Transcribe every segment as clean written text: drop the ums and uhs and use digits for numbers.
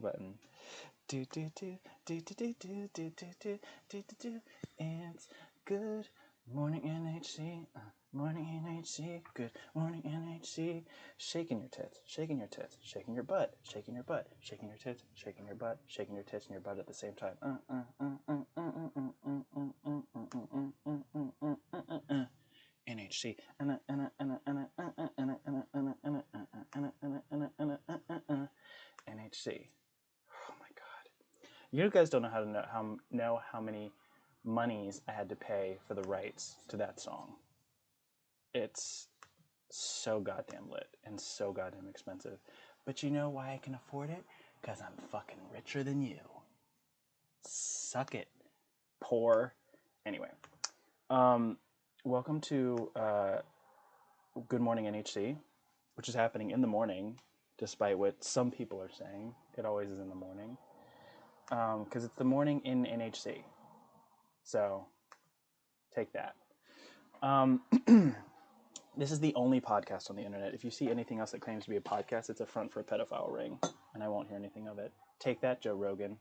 button. Do do do do do do do do do do do do. It's good morning NHC. Morning NHC. Good morning NHC. Shaking your tits, shaking your tits, shaking your butt, shaking your butt, shaking your tits, shaking your butt, shaking your tits and your butt at the same time. NHC. NHC. Oh my god. You guys don't know how to know how many monies I had to pay for the rights to that song. It's so goddamn lit and so goddamn expensive. But you know why I can afford it? Because I'm fucking richer than you. Suck it, poor. Anyway, welcome to Good Morning NHC, which is happening in the morning, despite what some people are saying. It always is in the morning. Because it's the morning in NHC. So, take that. This is the only podcast on the internet. If you see anything else that claims to be a podcast, it's a front for a pedophile ring, and I won't hear anything of it. Take that, Joe Rogan.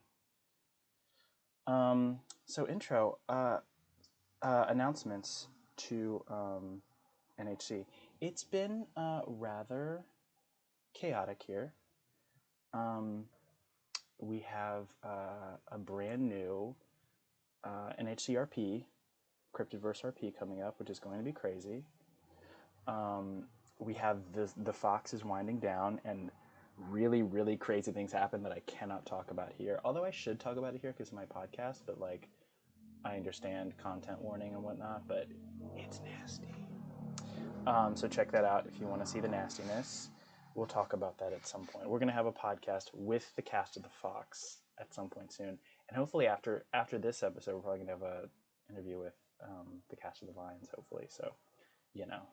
So intro, announcements to NHC. It's been rather chaotic here. We have a brand new NHCRP, Cryptidverse RP coming up, which is going to be crazy. We have the Fox is winding down, and really, really crazy things happen that I cannot talk about here. Although I should talk about it here because of my podcast, but like, I understand content warning and whatnot, but it's nasty. So check that out if you want to see the nastiness. We'll talk about that at some point. We're going to have a podcast with the cast of the Fox at some point soon. And hopefully after this episode, we're probably going to have an interview with the cast of the Vines, hopefully. So, you know.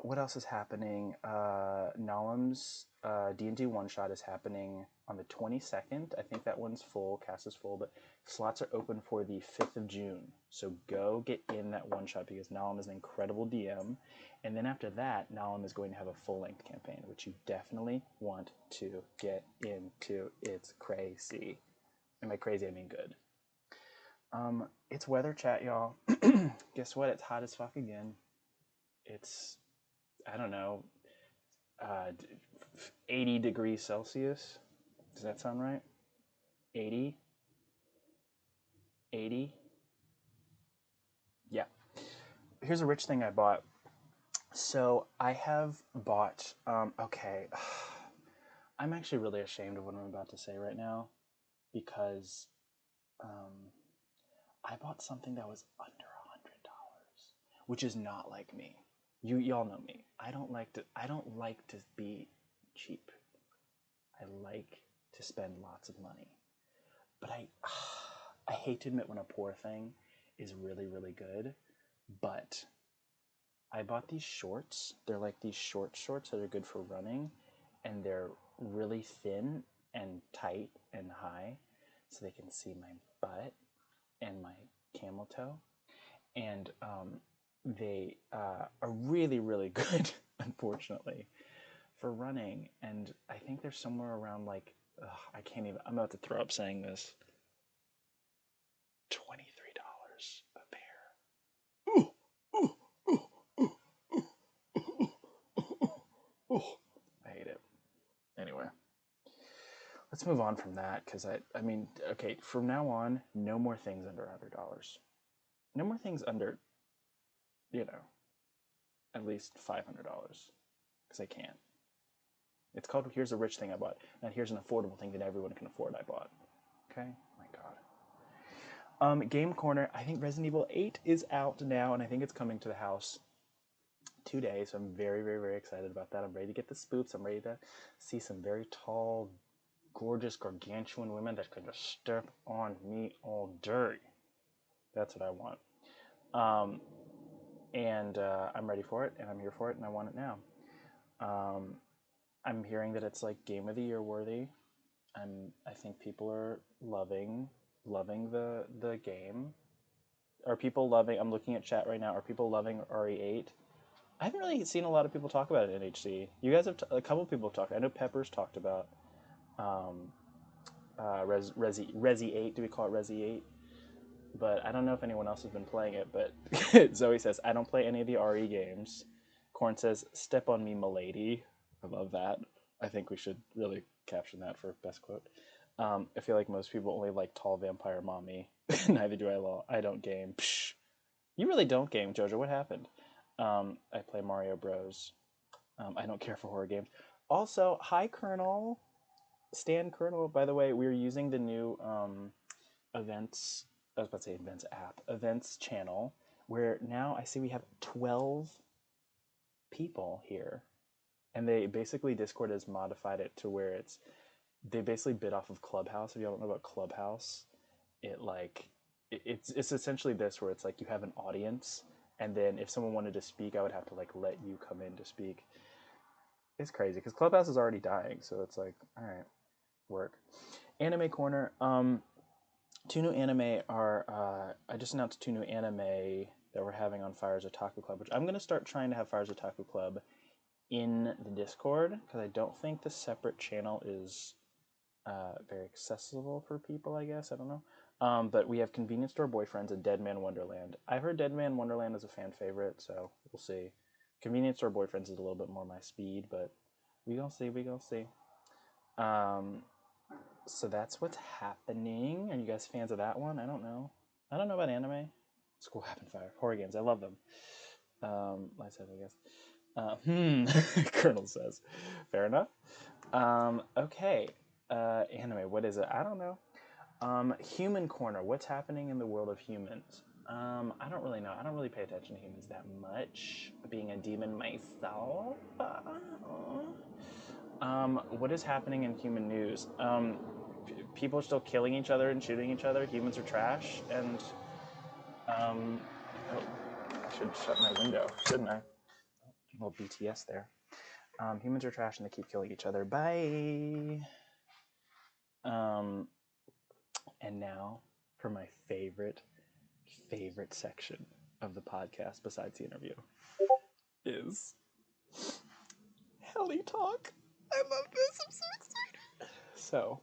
What else is happening? Nalam's D&D one-shot is happening on the 22nd. I think that one's full, cast is full, but slots are open for the 5th of June. So go get in that one-shot because Nalam is an incredible DM. And then after that, Nalam is going to have a full-length campaign, which you definitely want to get into. It's crazy. And by crazy, I mean good. It's weather chat, y'all. Guess what? It's hot as fuck again. It's, I don't know, 80 degrees Celsius. Does that sound right? 80? 80? Yeah. Here's a rich thing I bought. So I have bought, okay, I'm actually really ashamed of what I'm about to say right now because I bought something that was under $100, which is not like me. Y'all know me. I don't like to be cheap. I like to spend lots of money. But I hate to admit when a poor thing is really, really good, but I bought these shorts. They're like these short shorts that are good for running, and they're really thin and tight and high, so they can see my butt and my camel toe. And they are really, really good, unfortunately, for running. And I think they're somewhere around like, I can't even, I'm about to throw up saying this, $23 a pair. Ooh, ooh, ooh, ooh, ooh, ooh, ooh. I hate it. Anyway, let's move on from that because I mean, okay, from now on, no more things under $100. No more things under, at least $500 because I can't. It's called Here's a Rich Thing I Bought. Now here's an affordable thing that everyone can afford I bought. Okay? My God. Game Corner. I think Resident Evil 8 is out now, and I think it's coming to the house today, so I'm very, very, very excited about that. I'm ready to get the spoops. I'm ready to see some very tall, gorgeous, gargantuan women that can just step on me all day. That's what I want. And I'm ready for it, and I'm here for it, and I want it now. I'm hearing that it's like Game of the Year worthy. I think people are loving the game. Are people loving? I'm looking at chat right now. Are people loving RE8? I haven't really seen a lot of people talk about it in HC. You guys have a couple people have talked. I know Peppers talked about Resi 8. Do we call it Resi 8? But I don't know if anyone else has been playing it. But Zoe says, I don't play any of the RE games. Corn says, step on me, milady. I love that. I think we should really caption that for best quote. I feel like most people only like tall vampire mommy. Neither do I. I don't game. Psh. You really don't game, Jojo. What happened? I play Mario Bros. I don't care for horror games. Also, hi, Colonel. Stan Colonel. By the way, we're using the new events. I was about to say events app. Events channel. Where now I see we have 12 people here. And they basically, Discord has modified it to where they basically bit off of Clubhouse. If you don't know about Clubhouse, it's essentially this, where it's like you have an audience, and then if someone wanted to speak, I would have to like let you come in to speak. It's crazy because Clubhouse is already dying, so it's like, all right, work. Anime Corner. Two new anime are. I just announced 2 new anime that we're having on Fire's Otaku Club, which I'm gonna start trying to have Fire's Otaku Club in the Discord, because I don't think the separate channel is very accessible for people, I guess. I don't know. But we have Convenience Store Boyfriends and Dead Man Wonderland. I've heard Dead Man Wonderland is a fan favorite, so we'll see. Convenience Store Boyfriends is a little bit more my speed, but we gonna see. So that's what's happening. Are you guys fans of that one? I don't know. I don't know about anime. School Happened Fire. Horror games. I love them. I said, I guess. Colonel says. Fair enough. Okay. Anime, what is it? I don't know. Human Corner. What's happening in the world of humans? I don't really know. I don't really pay attention to humans that much, being a demon myself. What is happening in human news? People are still killing each other and shooting each other. Humans are trash, and oh, I should shut my window, shouldn't I? A little BTS there. Humans are trash and they keep killing each other. Bye. And now for my favorite section of the podcast, besides the interview, is Helly Talk. I love this. I'm so excited. So,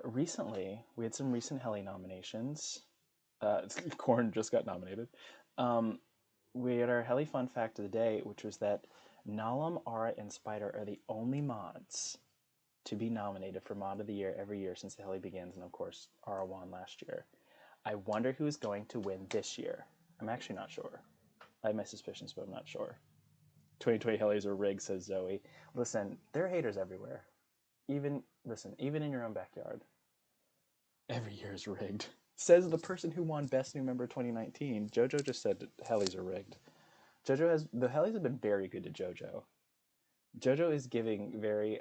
recently, we had some recent Helly nominations. Corn just got nominated. We had our Helly fun fact of the day, which was that Nalam, Aura, and Spider are the only mods to be nominated for Mod of the Year every year since the Helly begins, and of course, Aura won last year. I wonder who's going to win this year. I'm actually not sure. I have my suspicions, but I'm not sure. 2020 Hellys are rigged, says Zoe. Listen, there are haters everywhere. Even in your own backyard. Every year is rigged. Says the person who won Best New Member 2019. JoJo just said Hellys are rigged. The Hellys have been very good to JoJo. JoJo is giving very,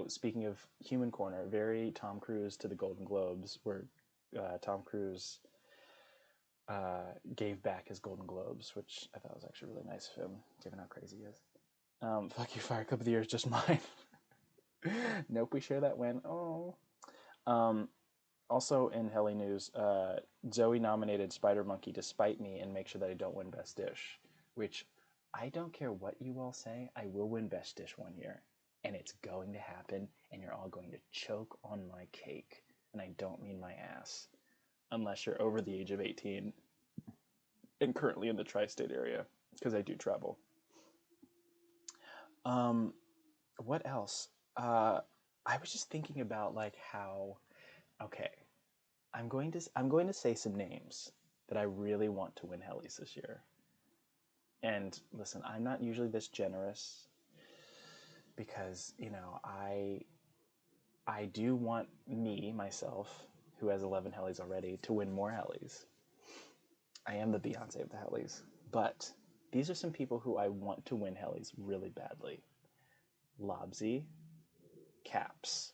speaking of Human Corner, very Tom Cruise to the Golden Globes, where Tom Cruise gave back his Golden Globes, which I thought was actually really nice of him, given how crazy he is. Fuck you, Fire Cup of the Year is just mine. Nope, we share that win. Oh. Also in Helly news, Zoe nominated Spider Monkey to spite me and make sure that I don't win Best Dish, which I don't care what you all say, I will win Best Dish one year. And it's going to happen, and you're all going to choke on my cake. And I don't mean my ass. Unless you're over the age of 18 and currently in the tri-state area, because I do travel. What else? I was just thinking about like how, okay, I'm going to say some names that I really want to win Hellys this year. And listen, I'm not usually this generous because, you know, I do want myself, who has 11 Hellys already, to win more Hellys. I am the Beyonce of the Hellys. But these are some people who I want to win Hellys really badly. Lobsy, Caps,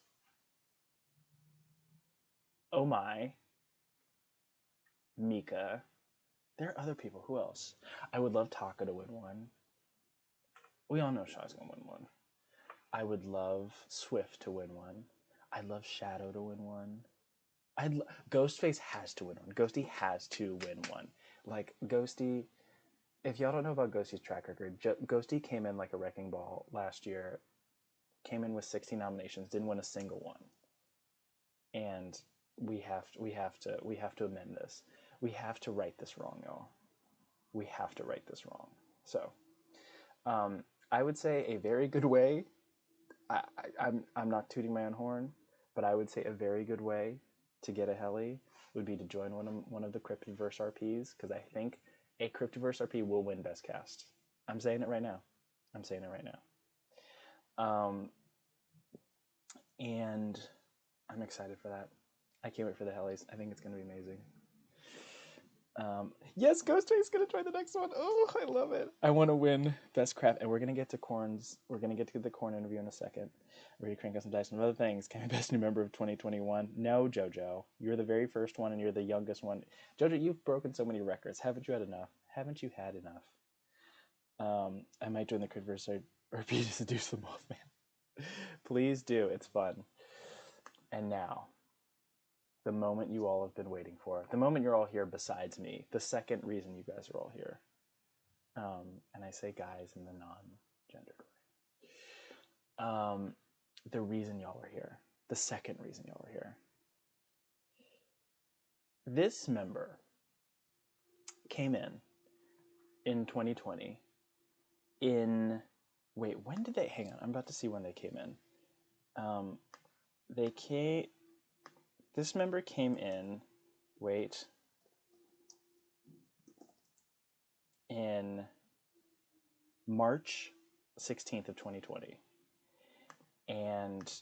Oh My, Mika. There are other people. Who else? I would love Taka to win one. We all know Shaw's gonna win one. I would love Swift to win one. I'd love Shadow to win one. Ghostface has to win one. Ghosty has to win one. Like, Ghosty, if y'all don't know about Ghosty's track record, Ghosty came in like a wrecking ball last year came in with 60 nominations, didn't win a single one. And we have to amend this. We have to right this wrong, y'all. We have to right this wrong. So, I would say a very good way. I'm not tooting my own horn, but I would say a very good way to get a Helly would be to join one of the Cryptiverse RPs, because I think a Cryptiverse RP will win Best Cast. I'm saying it right now. And I'm excited for that. I can't wait for the Hellys. I think it's going to be amazing. Yes, Ghost Train's going to try the next one. Oh, I love it. I want to win Best Craft, and we're going to get to Corn's. We're going to get to the Corn interview in a second. We're going to crank up some dice and other things. Can I be best new member of 2021? No, JoJo. You're the very first one, and you're the youngest one. JoJo, you've broken so many records. Haven't you had enough? I might join the Cryptiverse RP to seduce the Mothman. Please do. It's fun. And now, the moment you all have been waiting for. The moment you're all here besides me. The second reason you guys are all here. And I say guys in the non-gendered way. The reason y'all are here. The second reason y'all are here. This member came in 2020 wait, when did they, hang on, I'm about to see when they came in. This member came in, in March 16th of 2020. And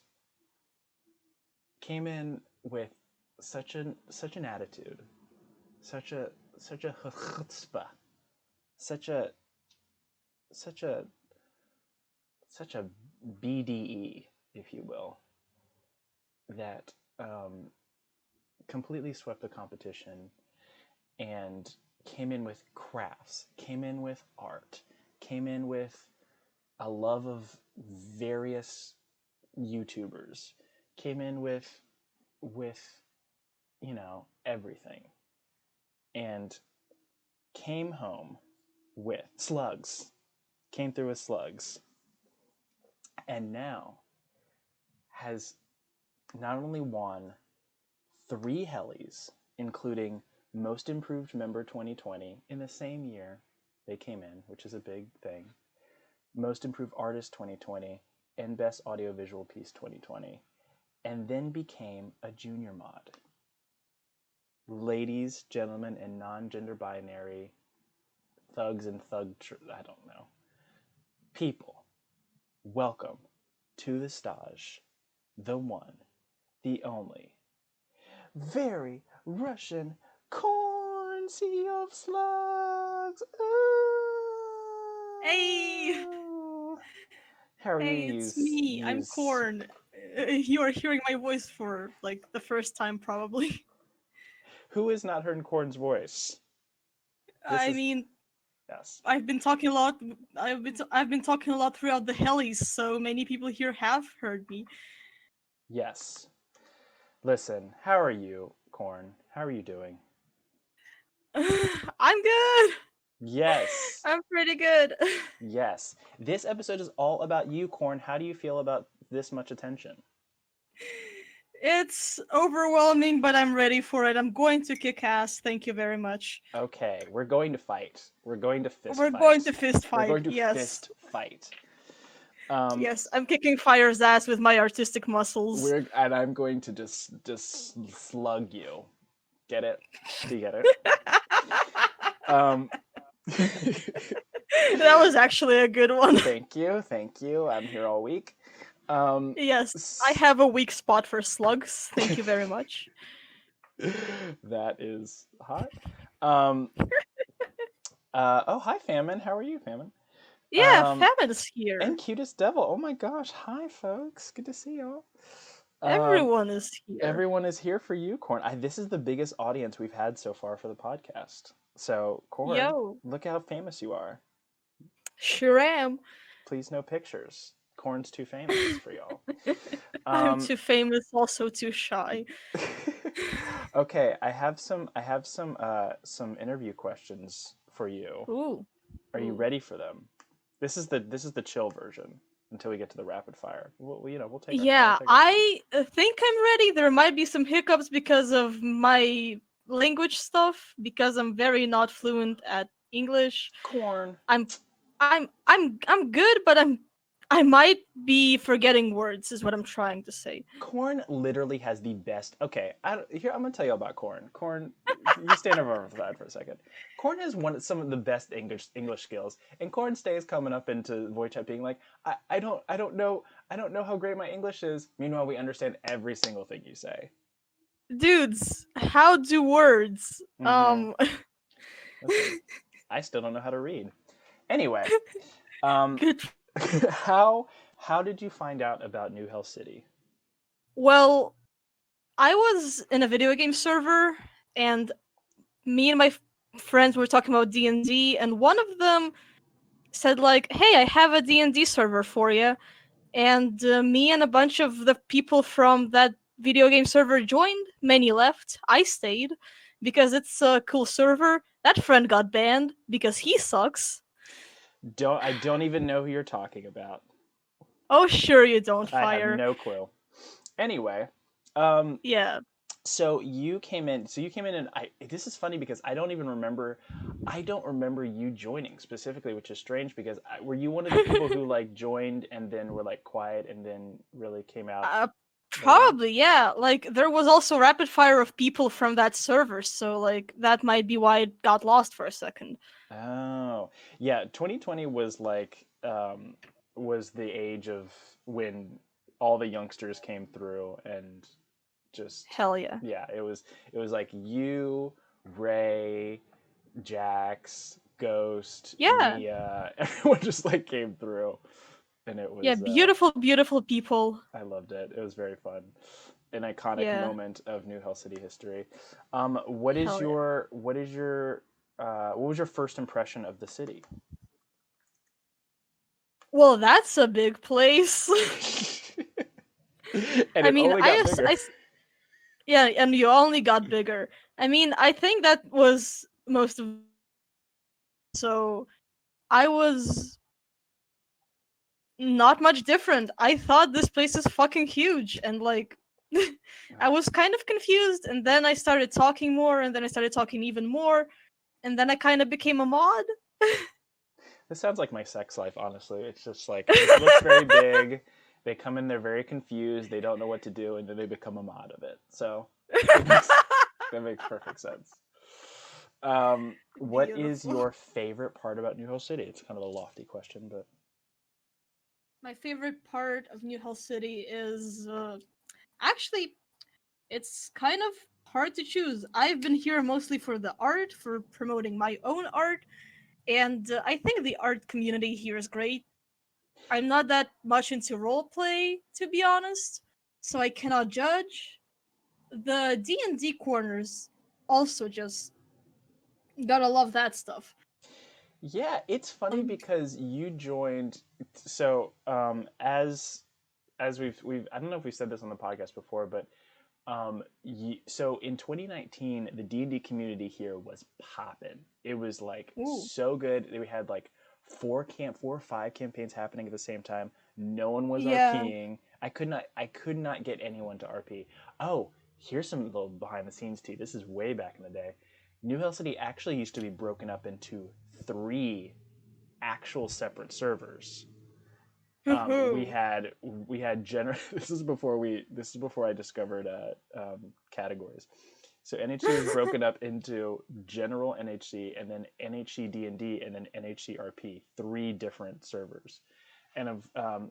came in with such an attitude, such a chutzpah, such a BDE, if you will, that completely swept the competition and came in with crafts, came in with art, came in with a love of various YouTubers, came in with everything, and came home with slugs, came through with slugs, and now has not only won 3 Hellys, including Most Improved Member 2020 in the same year they came in, which is a big thing, Most Improved Artist 2020, and Best Audiovisual Piece 2020, and then became a junior mod. Ladies, gentlemen, and non-gender binary thugs and I don't know. People, welcome to the stage, the one, the only, Veryrussiancorn, Sea of Slugs. Ooh. Hey! How are Hey, you? it's me. I'm Corn. You are hearing my voice for like the first time, probably. Who has not heard Corn's voice? I mean, yes. I've been talking a lot. I've been talking a lot throughout the Hellys, so many people here have heard me. Yes. Listen, how are you, Corn? How are you doing? I'm good. Yes. I'm pretty good. Yes. This episode is all about you, Corn. How do you feel about this much attention? It's overwhelming, but I'm ready for it. I'm going to kick ass. Thank you very much. Okay, we're going to fight. We're going to fist We're fight. going to fist fight. We're going to yes. fist fight. Yes, I'm kicking fire's ass with my artistic muscles. And I'm going to just slug you. Get it? Do you get it? That was actually a good one. Thank you. I'm here all week. Yes, I have a weak spot for slugs. Thank you very much. That is hot. Hi, Famine. How are you, Famine? Yeah, Famine's here. And Cutest Devil. Oh my gosh. Hi, folks. Good to see y'all. Everyone is here. Everyone is here for you, Corn. This is the biggest audience we've had so far for the podcast. So, Corn, look how famous you are. Sure am. Please, no pictures. Corn's too famous for y'all. I'm too famous, also too shy. Okay, I have some interview questions for you. Ooh. Are you ready for them? This is the chill version. until we get to the rapid fire. We'll take our time. We'll Yeah, take our time. I think I'm ready. There might be some hiccups because of my language stuff, because I'm very not fluent at English. Corn. I'm I'm good, but I might be forgetting words is what I'm trying to say. Corn literally has the best. Okay, here I'm gonna tell you about corn. Corn, you stand over that for a second. Corn has some of the best English skills, and Corn stays coming up into voice chat being like, I don't know how great my English is. Meanwhile, we understand every single thing you say. Dudes, how do words? Mm-hmm. Listen, I still don't know how to read. Anyway, um, Good. how how did you find out about New Hell City? Well, I was in a video game server, and me and my friends were talking about D&D, and one of them said like, "Hey, I have a D&D server for you." And me and a bunch of the people from that video game server joined. Many left. I stayed because it's a cool server. That friend got banned because he sucks. I don't even know who you're talking about. Oh, sure you don't, I have Fire. no clue. Anyway, um, Yeah. so you came in. So you came in, and this is funny because I don't even remember. I don't remember you joining specifically, which is strange because were you one of the people who like joined and then were like quiet and then really came out uh, later on? Probably, yeah. Like, there was also rapid fire of people from that server, so, like, that might be why it got lost for a second. Oh, yeah. 2020 was like was the age of when all the youngsters came through and just Hell yeah. yeah, it was like you, Ray, Jax, Ghost, Yeah. Mia, everyone just like came through, and it Yeah, was beautiful, beautiful people. I loved it. It was very fun, an iconic Yeah. moment of New Hell City history. Hell yeah. What was your first impression of the city? Well, that's a big place. And I it mean, only got bigger. yeah, and you only got bigger. I mean, I think that was most of. So I was not much different. I thought this place is fucking huge, and like, I was kind of confused, and then I started talking more, and then I started talking even more, and then I kind of became a mod. This sounds like my sex life, honestly. It's just like it looks very big. They come in, they're very confused, they don't know what to do, and then they become a mod of it. So it makes that makes perfect sense. What is Beautiful. your favorite part about New York City? It's kind of a lofty question, but My favorite part of New Hell City is actually it's kind of hard to choose. I've been here mostly for the art, for promoting my own art, and I think the art community here is great. I'm not that much into roleplay, to be honest, so I cannot judge. The D&D corners also just gotta love that stuff. yeah, it's funny Um, because you joined. So as we've I don't know if we said this on the podcast before, but so in 2019, the D&D community here was popping. It was like ooh, so good. We had like 4 or 5 campaigns happening at the same time. No one was yeah. RPing. I could not get anyone to RP. Oh, here's some little behind the scenes tea. This is way back in the day. New Hell City actually used to be broken up into 3 actual separate servers. We had general. This is before I discovered categories. So NHC was broken up into general NHC and then NHC D&D and then NHC RP, 3 different servers. And of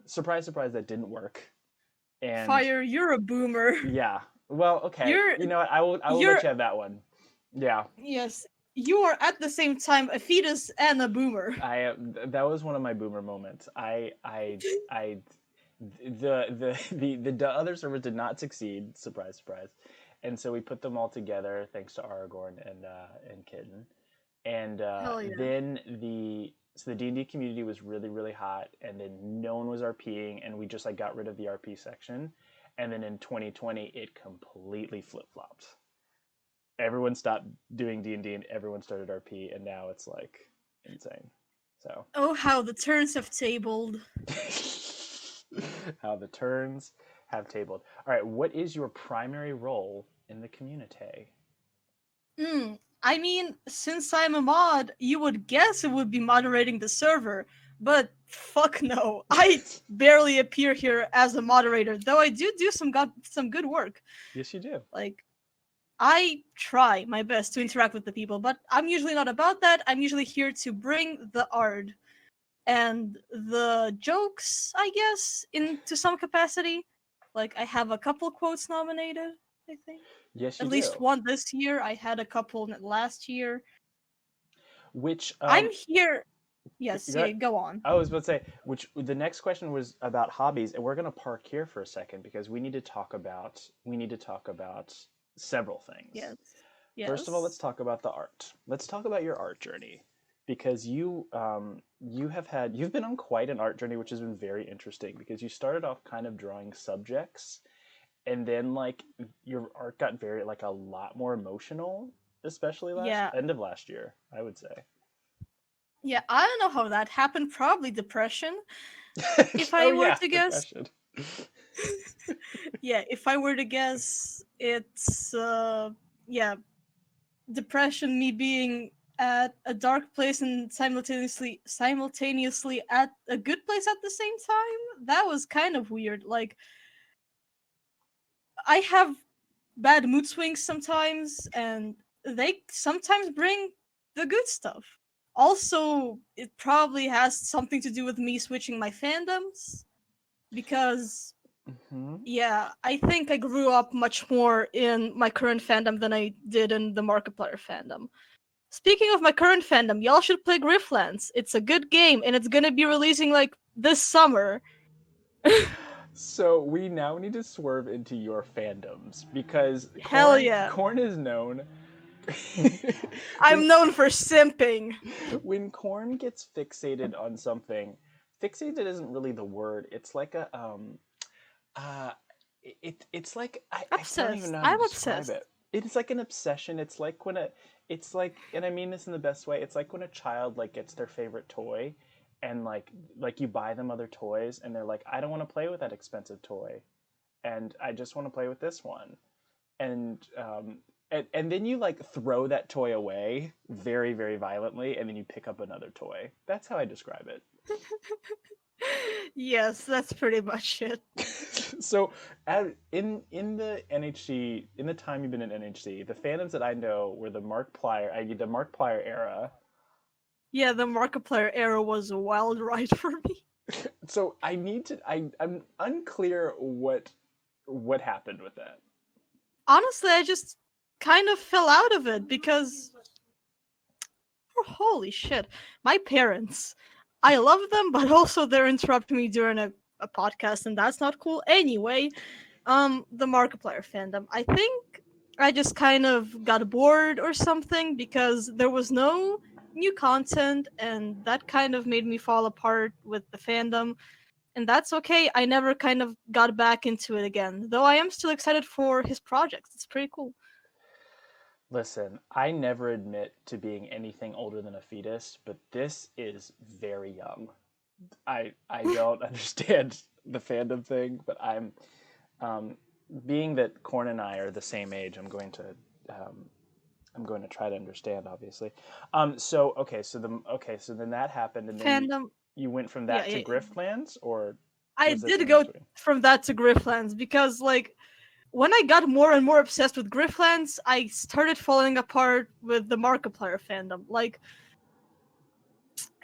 surprise, surprise, that didn't work. And Fire, you're a boomer. yeah, well, okay, You're you know what? I will let you're you have that one. Yeah, yes, you are at the same time a fetus and a boomer. that was one of my boomer moments. I the other servers did not succeed. Surprise, surprise. And so we put them all together thanks to Aragorn and Kitten. And Hell yeah. then the D&D community was really really hot, and then no one was RPing, and we just like got rid of the RP section. And then in 2020, it completely flip flopped. Everyone stopped doing D&D and everyone started RP, and now it's like insane. So Oh, how the turns have tabled. How the turns have tabled. All right, what is your primary role in the community? I mean, since I'm a mod, you would guess it would be moderating the server, but fuck no. I barely appear here as a moderator, though I do some good work. Yes, you do. Like, I try my best to interact with the people, but I'm usually not about that. I'm usually here to bring the art and the jokes, I guess, into some capacity. Like, I have a couple quotes nominated, I think. Yes, you At least do. one this year. I had a couple last year. Which I'm here. Yes, you yeah, go on. I was about to say, which the next question was about hobbies, and we're going to park here for a second because we need to talk about several things. Yes. First of all, let's Yes. talk about the art. Let's talk about your art journey because you've been on quite an art journey, which has been very interesting because you started off kind of drawing subjects, and then like your art got very like a lot more emotional, especially last Yeah. end of last year, I would say. Yeah, I don't know how that happened. Probably depression, if Oh I were yeah, to guess. depression. Yeah, if I were to guess, it's yeah, depression, me being at a dark place and simultaneously at a good place at the same time. That was kind of weird. Like, I have bad mood swings sometimes, and they sometimes bring the good stuff. Also, it probably has something to do with me switching my fandoms because, Hmm. yeah, I think I grew up much more in my current fandom than I did in the Markiplier fandom. Speaking of my current fandom, y'all should play Grifflands. It's a good game, and it's gonna be releasing like this summer. So we now need to swerve into your fandoms because Hell yeah. Corn is known. when I'm known for simping. when Corn gets fixated on something, fixated isn't really the word. It's like a uh it's like I don't even Obsessed. know how to I'm describe obsessed. it. It's like an obsession. It's like, and I mean this in the best way. It's like when a child like gets their favorite toy and like you buy them other toys and they're like, I don't want to play with that expensive toy and I just want to play with this one. And and then you like throw that toy away very, very violently and then you pick up another toy. That's how I describe it. Yes, that's pretty much it. So in the NHC, in the time you've been in NHC, the fandoms that I know were the Markiplier era. Yeah, the Markiplier era was a wild ride for me. So I'm unclear what happened with that. Honestly, I just kind of fell out of it because oh, holy shit. My parents. I love them, but also they're interrupting me during a podcast, and that's not cool. Anyway, the Markiplier fandom. I think I just kind of got bored or something because there was no new content, and that kind of made me fall apart with the fandom. And that's okay. I never kind of got back into it again, though I am still excited for his projects. It's pretty cool. Listen, I never admit to being anything older than a fetus, but this is very young. I don't understand the fandom thing, but um, being that Corn and I are the same age, um, I'm going to try to understand, obviously. So okay, so then that happened, and then Fandom, you went from yeah, that to yeah. Griftlands, or I was there did something in go between? from that to Grifflands because, like, when I got more and more obsessed with Grifflands, I started falling apart with the Markiplier fandom. Like,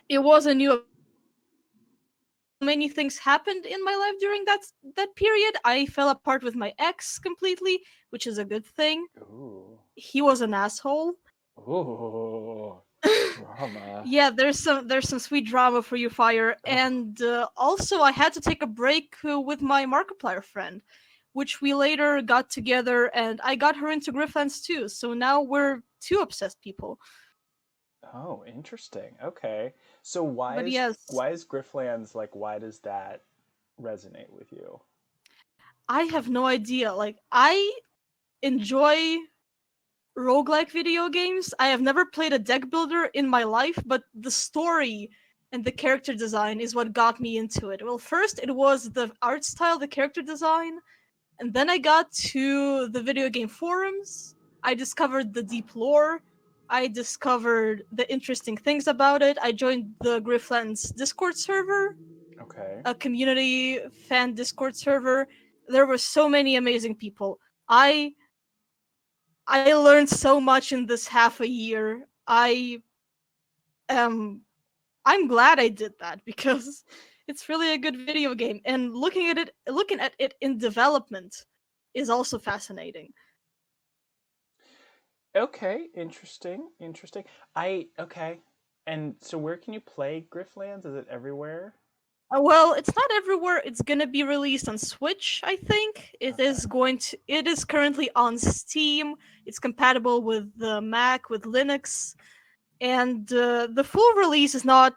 it was a new many things happened in my life during that period. I fell apart with my ex completely, which is a good thing. Ooh, He was an asshole. ooh, drama. Yeah, there's some sweet drama for you, Fire. Oh, And also, I had to take a break with my Markiplier friend, which we later got together, and I got her into Grifflands too. So now we're two obsessed people. oh, interesting. Okay, so But yes, why is Griftlands like? Why does that resonate with you? I have no idea. Like, I enjoy roguelike video games. I have never played a deck builder in my life, but the story and the character design is what got me into it. Well, first it was the art style, the character design, and then I got to the video game forums. I discovered the deep lore. I discovered the interesting things about it. I joined the Grifflands Discord server, Okay. a community fan Discord server. There were so many amazing people. I learned so much in this half a year. Um I'm glad I did that because it's really a good video game, and looking at it in development is also fascinating. Okay, interesting, interesting. Okay. And so where can you play Grifflands? Is it everywhere? Well, it's not everywhere. It's gonna be released on Switch, I think. Okay. It is currently on Steam. It's compatible with the Mac, with Linux, and the full release is not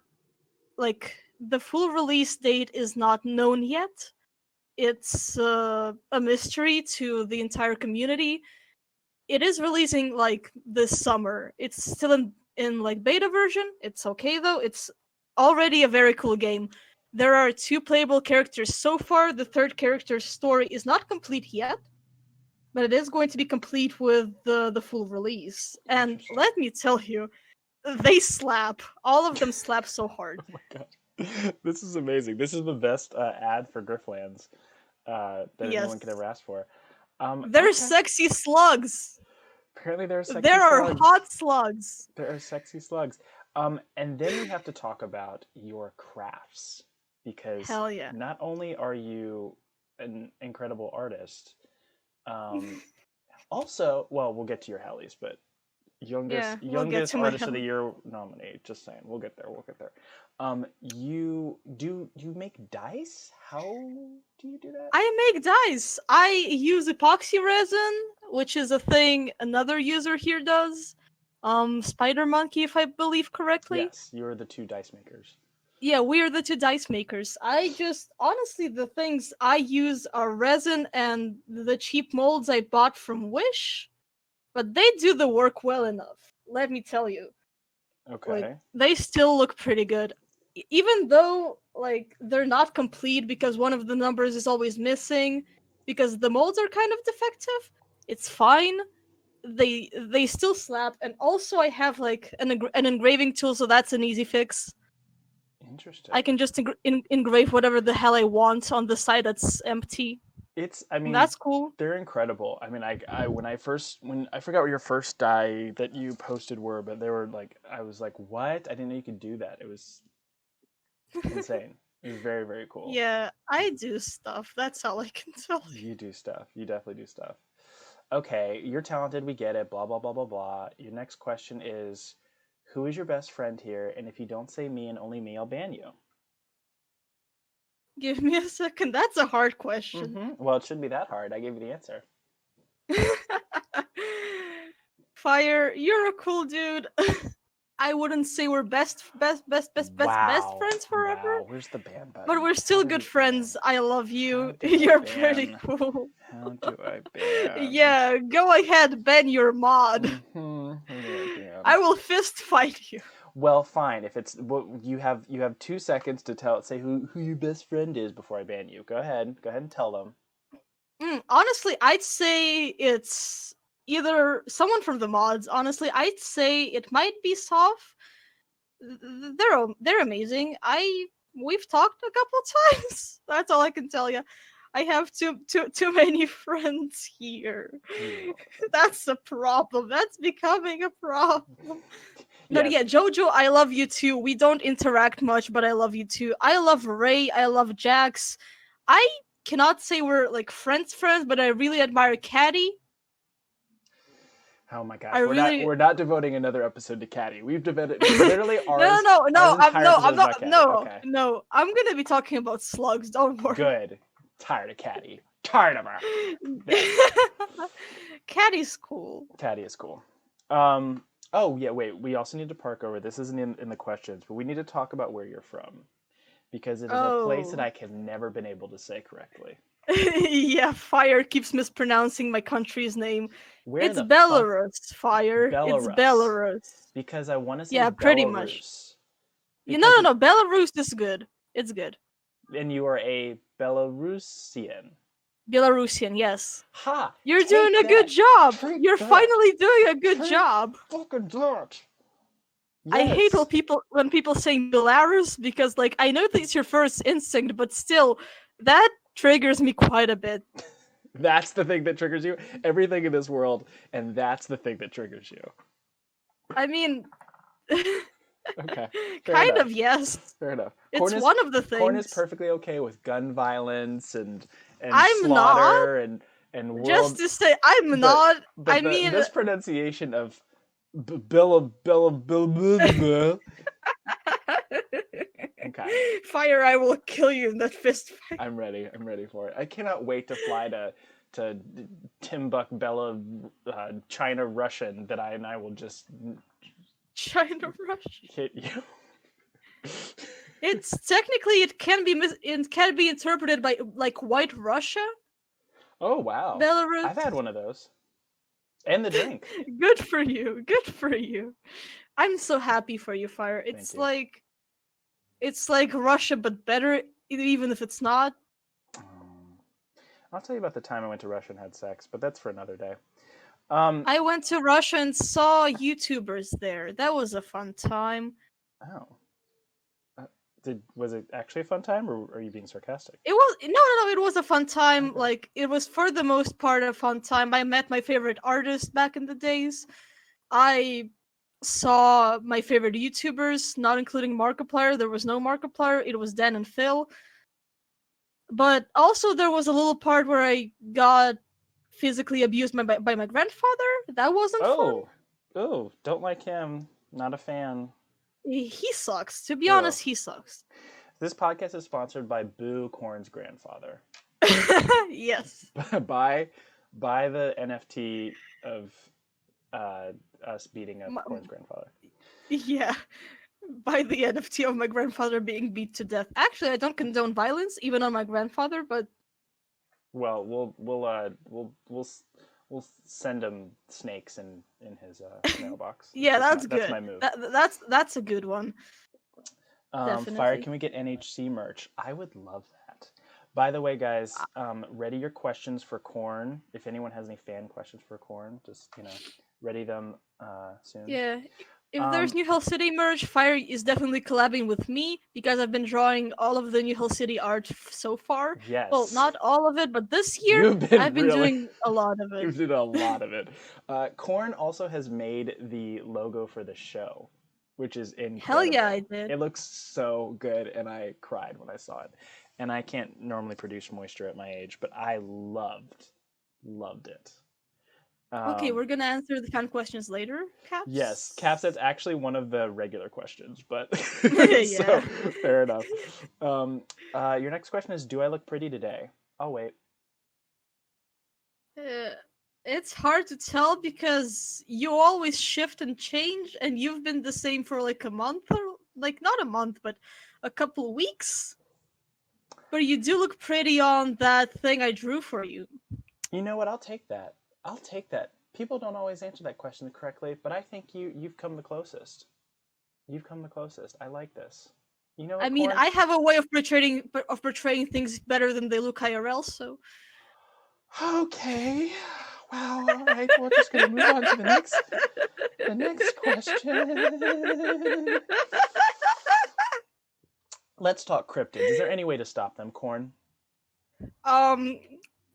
the full release date is not known yet. It's a mystery to the entire community. It is releasing like this summer. It's still in like beta version. It's okay though. It's already a very cool game. There are two playable characters so far. The third character's story is not complete yet, but it is going to be complete with the full release. And Interesting. let me tell you, they slap. All of them slap so hard. Oh my god. This is amazing. This is the best ad for Grifflands that Yes. anyone could ever ask for. They're Okay. sexy slugs. Apparently there are sexy There are slugs. hot slugs. There are sexy slugs. And then we have to talk about your crafts because Hell yeah. not only are you an incredible artist, also, well, we'll get to your Hellys, but Yeah, youngest we'll get youngest to my artist of the hell. year nominee. Just saying, we'll get there. We'll get there. You make dice? How do you do that? I make dice. I use epoxy resin, which is a thing another user here does. Spider Monkey, if I believe correctly. Yes, you're the two dice makers. Yeah, we're the two dice makers. I just honestly the things I use are resin and the cheap molds I bought from Wish, but they do the work well enough. Let me tell you. Like Okay. they still look pretty good. Even though like they're not complete because one of the numbers is always missing because the molds are kind of defective. It's fine. They still slap, and also I have like an engraving tool, so that's an easy fix. Interesting. I can just engrave whatever the hell I want on the side that's empty. I And mean, that's cool. they're incredible. I mean, when I forgot what your first die that you posted were, but they were like, I was like, what? I didn't know you could do that. It was insane. It was very, very cool. Yeah, I do stuff. That's all I can tell you. You do stuff. You definitely do stuff. Okay, you're talented. We get it. Blah, blah, blah, blah, blah. Your next question is, who is your best friend here? And if you don't say me and only me, I'll ban you. Give me a second. That's a hard question. Well, it shouldn't be that hard. I gave you the answer. Fire, you're a cool dude. I wouldn't say we're best Wow. friends forever, Wow. Where's the ban button? but we're still How do good we friends. ban? I love How you. do I You're pretty ban? cool. How do I ban? Yeah, go ahead, ban your mod. How do I ban? I will fist fight you. Well, fine. If it's you have 2 seconds to say who your best friend is before I ban you. Go ahead. Go ahead and tell them. Honestly, I'd say it's either someone from the mods. Honestly, I'd say it might be Soph. They're amazing. We've talked a couple times. That's all I can tell you. I have too many friends here. That's a problem. That's becoming a problem. But yeah, Yes. Jojo, I love you too. We don't interact much, but I love you too. I love Ray. I love Jax. I cannot say we're like friends, but I really admire Caddy. Oh my gosh, I really we're not devoting another episode to Caddy. We've devoted literally ours. no. Our entire I'm episode is not. about Caddy. No, Okay. no. I'm gonna be talking about slugs. Don't worry. Good. Tired of Caddy. Tired of her. Caddy's cool. Caddy is cool. Oh yeah, wait. We also need to park over. This isn't in the questions, but we need to talk about where you're from, because it is a place that I have never been able to say correctly. Yeah, Fire keeps mispronouncing my country's name. Where It's the Belarus, Fire. Belarus. It's Belarus. Because I want to say Yeah, Belarus. pretty much. Because No. Belarus is good. It's good. and you are a Belarusian. Belarusian, yes. Ha! You're Take doing a good that! job. Take You're that! finally doing a good Take job. fucking that! I hate Yes. when people say Belarus because like I know that it's your first instinct, but still that triggers me quite a bit. That's the thing that triggers you. Everything in this world, and that's the thing that triggers you. I mean, Okay, fair kind enough. of yes. Fair enough. It's one of the Corn is things. perfectly okay with gun violence and I'm not. slaughter and Just world, to say, I'm but not. I the mean, mispronunciation of Billa. Okay, Fire! I will kill you in that fist fight. I'm ready. I'm ready for it. I cannot wait to fly to Timbuk Bella, China Russian. That I will just China Rush. hit you. It's technically it can be interpreted by like White Russia, Oh wow, Belarus. I've had one of those, and the drink. Good for you. Good for you. I'm so happy for you, Fire. Thank you. It's like Russia but better, even if it's not. I'll tell you about the time I went to Russia and had sex, but that's for another day. I went to Russia and saw YouTubers there. That was a fun time. Oh. Was it actually a fun time, or are you being sarcastic? It was no. It was a fun time. Okay. Like it was for the most part a fun time. I met my favorite artist back in the days. I saw my favorite YouTubers, not including Markiplier. There was no Markiplier. It was Dan and Phil. But also there was a little part where I got physically abused by my grandfather. That wasn't fun. Oh, don't like him. Not a fan. He sucks. To be Ugh. honest, he sucks. This podcast is sponsored by Boo Corn's grandfather. Yes. Buy the NFT of us beating up Corn's grandfather. Yeah. By the NFT of my grandfather being beat to death. Actually, I don't condone violence, even on my grandfather, but well, we'll send him snakes in his mailbox. yeah, that's good. That's my move. That's a good one. Definitely. Fire, can we get NHC merch? I would love that. By the way, guys, ready your questions for Corn. If anyone has any fan questions for Corn, just ready them soon. Yeah. If there's New Hell City merch, Fire is definitely collabing with me because I've been drawing all of the New Hell City art so far. Yes. Well, not all of it, but this year I've been doing a lot of it. You've done a lot of it. Corn also has made the logo for the show, which is incredible. Hell yeah, I did. It looks so good, and I cried when I saw it. And I can't normally produce moisture at my age, but I loved it. Okay, we're gonna answer the fan questions later, Caps. Yes, Caps. That's actually one of the regular questions, but Yeah. So, fair enough. Your next question is: do I look pretty today? Oh wait. It's hard to tell because you always shift and change, and you've been the same for like a month, or like not a month, but a couple weeks. But you do look pretty on that thing I drew for you. You know what? I'll take that. People don't always answer that question correctly, but I think you've come the closest. You've come the closest. I like this. You know what, I mean, Corn? I have a way of portraying things better than they look IRL, so. Okay. Well, all right. We're just gonna move on to the next question. Let's talk cryptids. Is there any way to stop them, Corn? I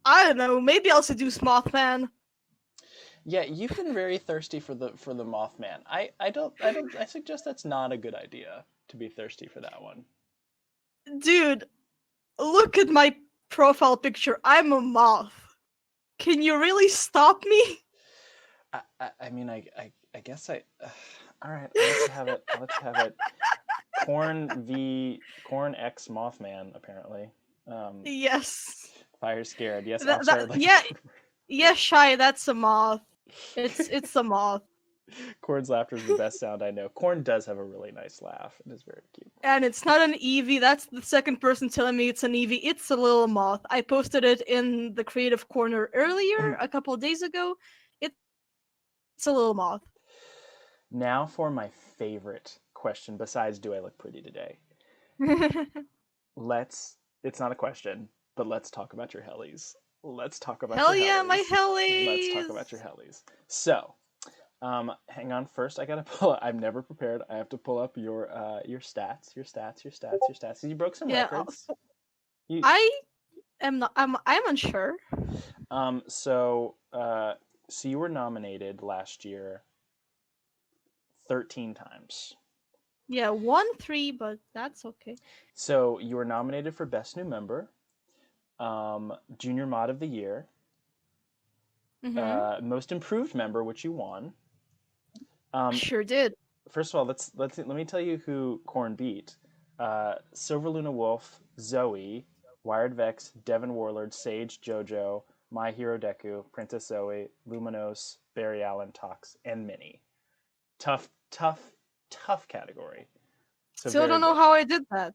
don't know. Maybe I'll seduce Mothman. Yeah, you've been very thirsty for the Mothman. I suggest that's not a good idea to be thirsty for that one. Dude, look at my profile picture. I'm a moth. Can you really stop me? I mean, I guess I. All right, let's have it. Let's have it. Corn X Mothman, apparently. Yes. Fire scared. Yes, yeah, Shy. That's a moth. It's a moth. Corn's laughter is the best sound I know. Corn does have a really nice laugh. It is very cute. And it's not an Eevee. That's the second person telling me it's an Eevee. It's a little moth. I posted it in the creative corner earlier, a couple of days ago. It's a little moth. Now for my favorite question besides do I look pretty today? It's not a question, but let's talk about your Hellys. Let's talk about Hell your yeah, my Hellys. Let's talk Hellys! about your Hellys. So, hang on. First, I gotta pull. I'm never prepared. I have to pull up your stats, your stats, your stats, your stats. You broke some Yeah, records. You, I am not. I'm unsure. So you were nominated last year 13 times. Yeah, 1-3, but that's okay. So you were nominated for Best New Member, Junior Mod of the Year, Most Improved Member, which you won. Sure did. First of all, let me tell you who Corn beat. Silver Luna Wolf, Zoe, Wired Vex, Devon Warlord, Sage, Jojo, My Hero Deku, Princess Zoe, Luminos, Barry Allen, Tox, and Minnie. Tough category. So Still don't know how I did that.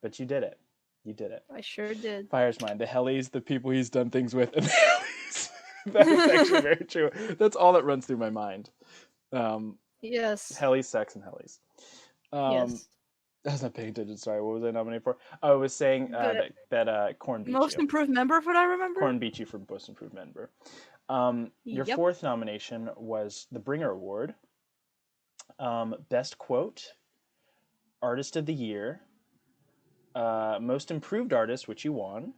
But you did it. You did it. I sure did. Fire's mine. The Hellys, the people he's done things with, and the Hellys. That is actually very true. That's all that runs through my mind. Yes. Hellys, sex, and Hellys. Yes. I was not paying attention. Sorry, what was I nominated for? Oh, I was saying that Corn beat Most you. improved member, what I remember. Corn beat you for Most Improved Member. Your fourth nomination was the Bringer Award. Best Quote, Artist of the Year, Most Improved Artist, which you won.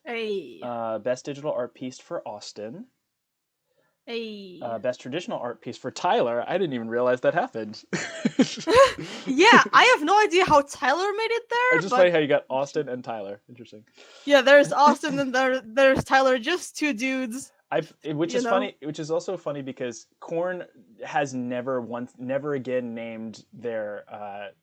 Hey. Best Digital Art Piece for Austin. Hey. Best Traditional Art Piece for Tyler. I didn't even realize that happened. Yeah, I have no idea how Tyler made it there. It's just funny how you got Austin and Tyler. Interesting. Yeah, there's Austin and there's Tyler, just two dudes. Which is funny. Which is also funny because Korn has never again named their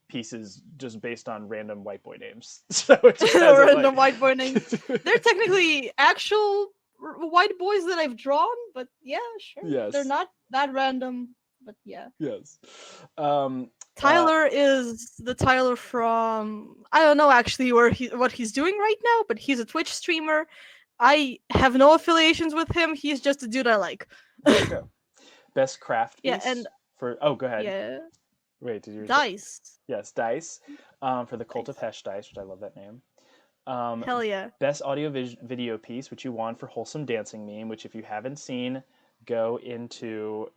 pieces just based on random white boy names. So it just random white boy names. They're technically actual white boys that I've drawn, but yeah, sure. Yes. They're not that random, but yeah. Yes. Tyler is the Tyler from I don't know actually what he's doing right now, but he's a Twitch streamer. I have no affiliations with him. He's just a dude I like. There you go. Best craft piece. Yeah, and go ahead. Yeah. Wait, did you Dice? Yes, Dice. For the Cult of Hesh Dice, which I love that name. Hell yeah. Best audio video piece, which you won for Wholesome Dancing Meme, which if you haven't seen, go into.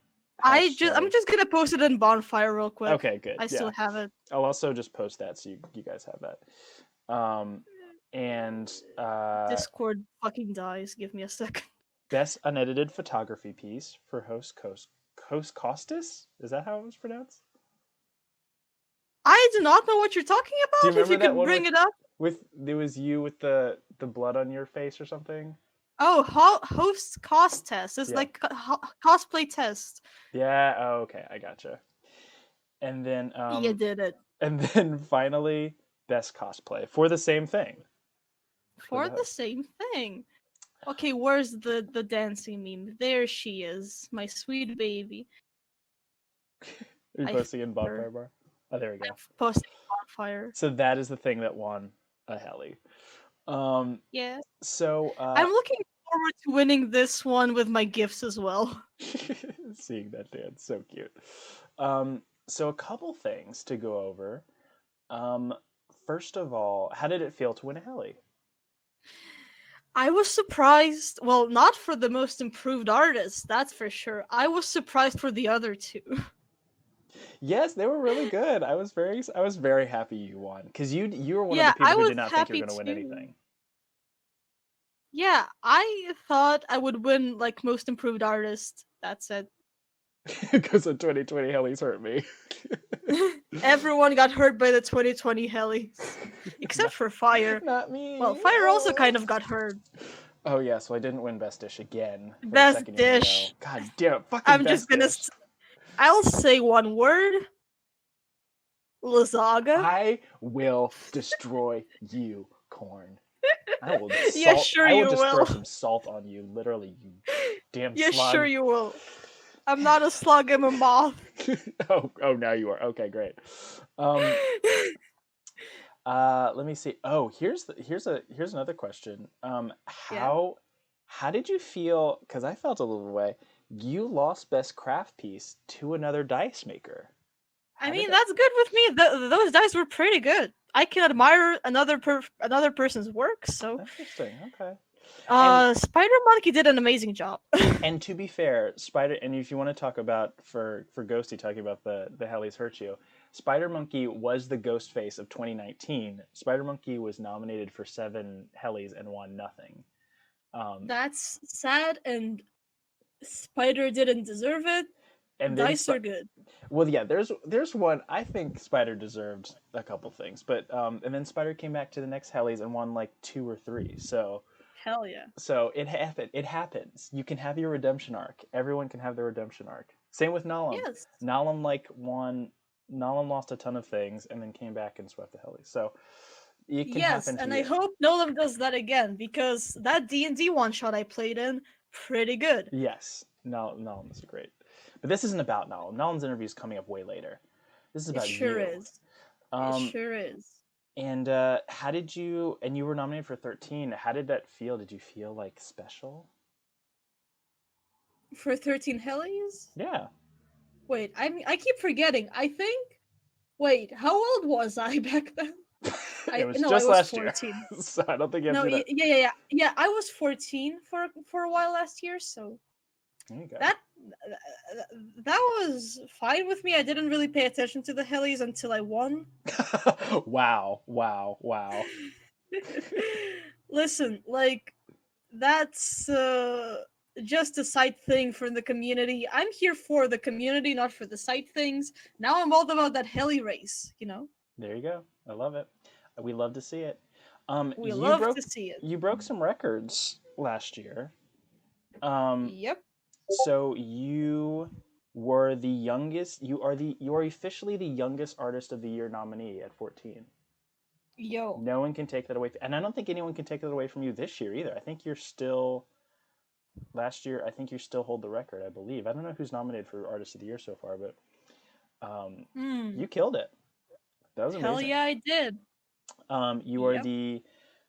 I'm just gonna post it in Bonfire real quick. Okay, good. I still have it. I'll also just post that so you guys have that. And Discord fucking dies. Give me a second. Best unedited photography piece for host Costas. Is that how it was pronounced? I do not know what you're talking about. Do you if you could bring it up. It was you with the blood on your face or something. Oh, host cost test. It's like cosplay test. Yeah. Oh, okay. I gotcha. And then you did it. And then finally, best cosplay for the same thing. For the same thing. Okay, where's the dancing meme? There she is, my sweet baby. Are you posting in Bonfire Bar? Oh, there we go. I'm posting Bonfire. So that is the thing that won a Helly. Yeah. So I'm looking forward to winning this one with my gifts as well. Seeing that dance, so cute. So a couple things to go over. First of all, how did it feel to win a Helly? I was surprised. Well, not for the most improved artist, that's for sure. I was surprised for the other two. Yes, they were really good. I was very happy you won because you were one of the people who did not think you were going to win anything. Yeah, I thought I would win like most improved artist. That's it. Because the 2020 Hellys hurt me. Everyone got hurt by the 2020 Hellys, except for Fire. Not me. Well, Fire also kind of got hurt. Oh yeah, so I didn't win Best Dish again. Best Dish. God damn it! Fucking I'm just gonna. I'll say one word. Lazaga. I will destroy you, Corn. I will. Yeah, sure you will. I will just throw some salt on you, literally, you damn slug. Yeah, sure you will. I'm not a slug, I'm a moth. oh, now you are. Okay, great. Let me see. Oh, here's another question. How did you feel? Because I felt a little way. You lost best craft piece to another dice maker. I How did mean, that? that's good with me. Those dice were pretty good. I can admire another person's work. So, Interesting. Okay. And Spider Monkey did an amazing job. and to be fair, Spider, and if you want to talk about for Ghosty talking about the Hellys hurt you, Spider Monkey was the ghost face of 2019. Spider Monkey was nominated for 7 Hellys and won nothing. That's sad, and Spider didn't deserve it. And then Dice are good. well, yeah, there's one I think Spider deserved a couple things, but and then Spider came back to the next Hellys and won like 2 or 3. Hell yeah. So it happened. It happens. You can have your redemption arc. Everyone can have their redemption arc. Same with Nalam. Yes. Nalam like won. Nalam lost a ton of things and then came back and swept the Hellys. So it can Yes, happen to and I you. hope Nolan does that again because that D&D one shot I played in, pretty good. Yes, Nalam is great. But this isn't about Nalam. Nalam's interview is coming up way later. This is It about sure you. is. It sure is. And how did you? And you were nominated for 13. How did that feel? Did you feel like special? For 13 Hellys? Yeah. Wait, I keep forgetting. I think. Wait, how old was I back then? It was No, I just was last year, 14. so I don't think you have No, to do that. yeah. I was 14 for a while last year, so There you go. that that was fine with me. I didn't really pay attention to the Hellys until I won. Wow! Wow! Wow! Listen, like that's just a side thing for the community. I'm here for the community, not for the side things. Now I'm all about that Helly race, you know? There you go. I love it. We love to see it. We You love broke to see it. you broke some records last year. Um, Yep. so you were the youngest. You are officially the youngest artist of the year nominee at 14. Yo. No one can take that away, and I don't think anyone can take that away from you this year either. I think you're still last year. I think you still hold the record. I believe. I don't know who's nominated for artist of the year so far, but you killed it. That was amazing. Hell yeah, I did. You are Yep. the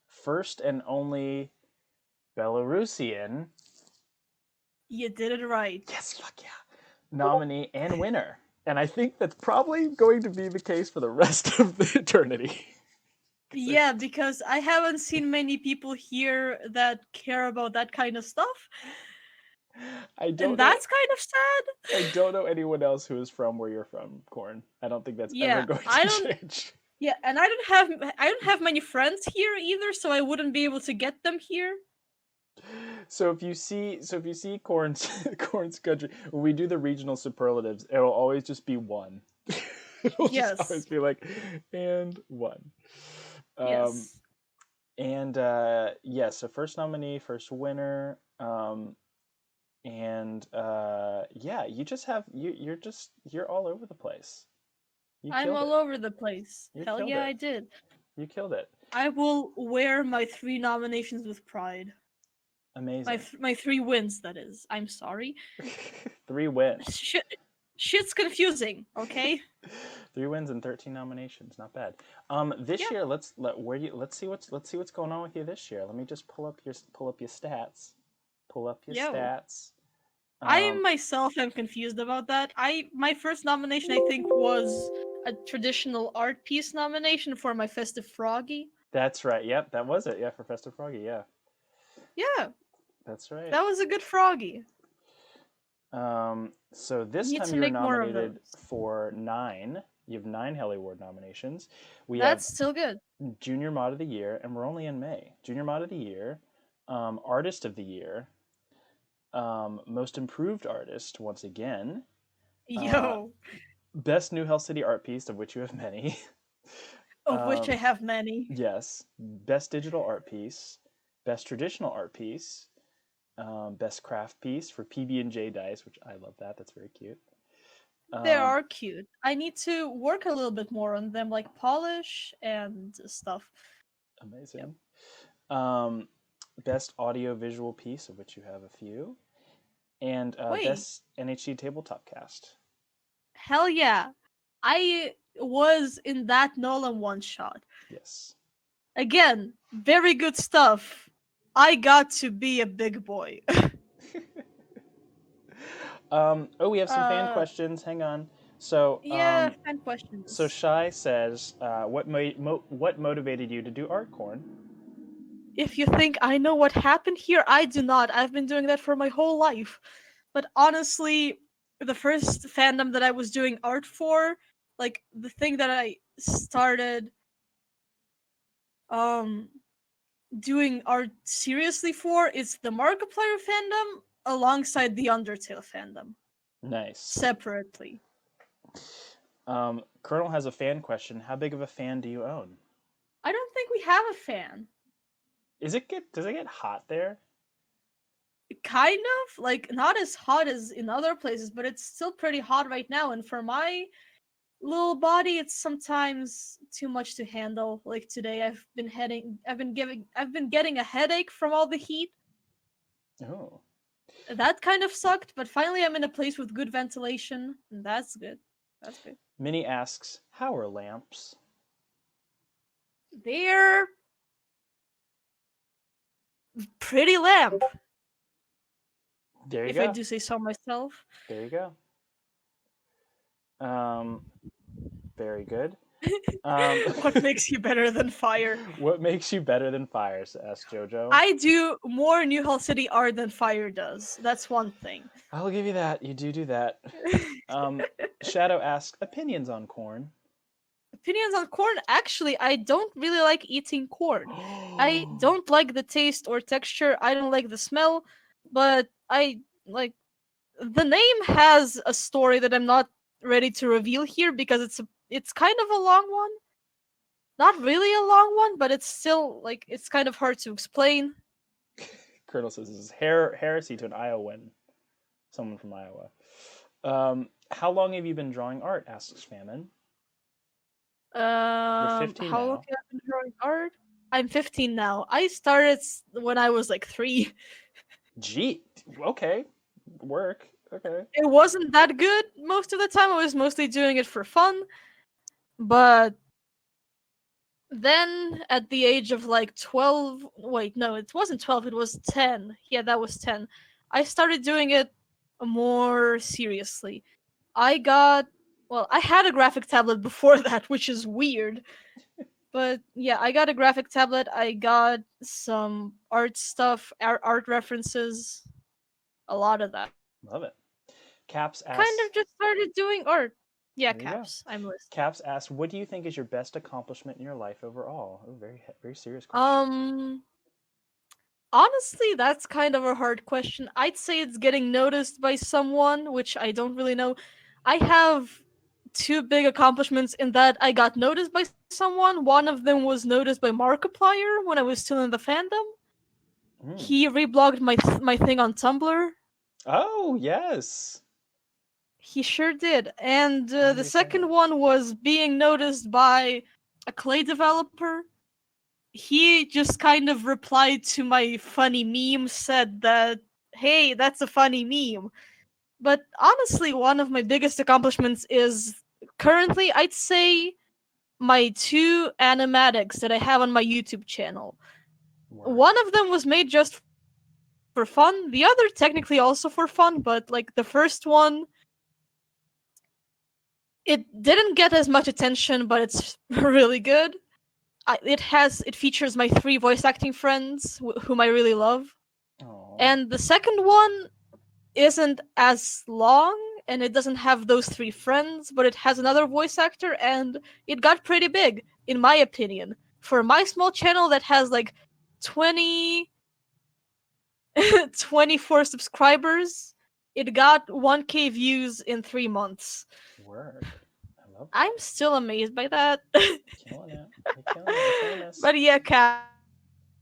first and only Belarusian. You did it right. Yes, fuck yeah. Nominee and winner. And I think that's probably going to be the case for the rest of the eternity. Yeah, because I haven't seen many people here that care about that kind of stuff. And that's kind of sad. I don't know anyone else who is from where you're from, Corn. I don't think that's ever going to change. Yeah, and I don't have many friends here either, so I wouldn't be able to get them here. So if you see Corn's country, when we do the regional superlatives, it'll always just be one. It'll just always be like, and one. Yes. And so first nominee, first winner, and yeah, you just have you're all over the place. I'm all over the place. Hell yeah, I did. You killed it. I will wear my 3 nominations with pride. Amazing. My 3 wins, that is. I'm sorry. 3 wins. Shit's confusing, okay? 3 wins and 13 nominations, not bad. This year, let's see what's going on with you this year. Let me just pull up your stats. Pull up your stats. I myself am confused about that. My first nomination, I think, was a traditional art piece nomination for my Festive Froggy. That's right. Yep, that was it. Yeah, for Festive Froggy. Yeah. Yeah. That's right. That was a good Froggy. So this time you're nominated for 9. You have 9 Helly Award nominations. That's still good. Junior Mod of the Year, and we're only in May. Junior Mod of the Year, Artist of the Year, Most Improved Artist, once again. Yo. Best New Hell City Art Piece, of which you have many. Of which I have many. Yes. Best Digital Art Piece, Best Traditional Art Piece, Best Craft Piece for PB&J Dice, which I love that. That's very cute. They are cute. I need to work a little bit more on them, like polish and stuff. Amazing. Yep. Best Audio Visual Piece, of which you have a few. And Best NHG Tabletop Cast. Hell yeah. I was in that Nolan one-shot. Yes. Again, very good stuff. I got to be a big boy. We have some fan questions. Hang on. So, Yeah, fan questions. Shy says, what motivated you to do art, Corn? If you think I know what happened here, I do not. I've been doing that for my whole life. But honestly, the first fandom that I was doing art for, like the thing that I started um doing art seriously for is the Markiplier fandom alongside the Undertale fandom Nice. separately. Colonel has a fan question. How big of a fan do you own? I don't think we have a fan. Does it get hot there? Kind of like not as hot as in other places, but it's still pretty hot right now. And for my little body, it's sometimes too much to handle. Like today, I've been getting a headache from all the heat. Oh. That kind of sucked, but finally I'm in a place with good ventilation, and that's good. That's good. Minnie asks, how are lamps? They're pretty lamp, There you if I go. do say so myself. There you go. Um, very good. What makes you better than fire? What makes you better than fire? Asks Jojo. I do more New Hell City art than fire does. That's one thing. I'll give you that. You do that. Shadow asks, opinions on corn. Opinions on corn? Actually, I don't really like eating corn. I don't like the taste or texture. I don't like the smell, but I like the name has a story that I'm not ready to reveal here because it's kind of a long one. Not really a long one, but it's still like it's kind of hard to explain. Colonel says this is heresy to an Iowan. Someone from Iowa. How long have you been drawing art? Asks Famine. You're 15 How long now. have I been drawing art? I'm 15 now. I started when I was like 3. Gee, okay. Work. Okay. It wasn't that good most of the time. I was mostly doing it for fun. But then at the age of like 12, wait, no, it wasn't 12, it was 10. Yeah, that was 10. I started doing it more seriously. I got, well, I had a graphic tablet before that, which is weird. But yeah, I got a graphic tablet. I got some art stuff, art references, a lot of that. Love it. Caps Kind asks. of just started doing art. Yeah, There you go. Caps. I'm listening. Caps asks, what do you think is your best accomplishment in your life overall? Oh, very serious question. Um, Honestly, that's kind of a hard question. I'd say it's getting noticed by someone, which I don't really know. I have two big accomplishments in that I got noticed by someone. One of them was noticed by Markiplier when I was still in the fandom. Mm. He reblogged my thing on Tumblr. Oh yes. He sure did. And I remember the you saying second that. one was being noticed by a clay developer. He just kind of replied to my funny meme, said that, hey, that's a funny meme. But honestly, one of my biggest accomplishments is currently, I'd say, my two animatics that I have on my YouTube channel. Work. One of them was made just for fun, the other technically also for fun, but like the first one, it didn't get as much attention, but it's really good. It features my three voice acting friends whom I really love. Oh. And the second one isn't as long and it doesn't have those three friends, but it has another voice actor and it got pretty big, in my opinion. For my small channel that has like 20 24 subscribers, it got 1K views in 3 months. Work. I love I'm that. still amazed by that. Killing it. You're killing it. You're killing this. But yeah,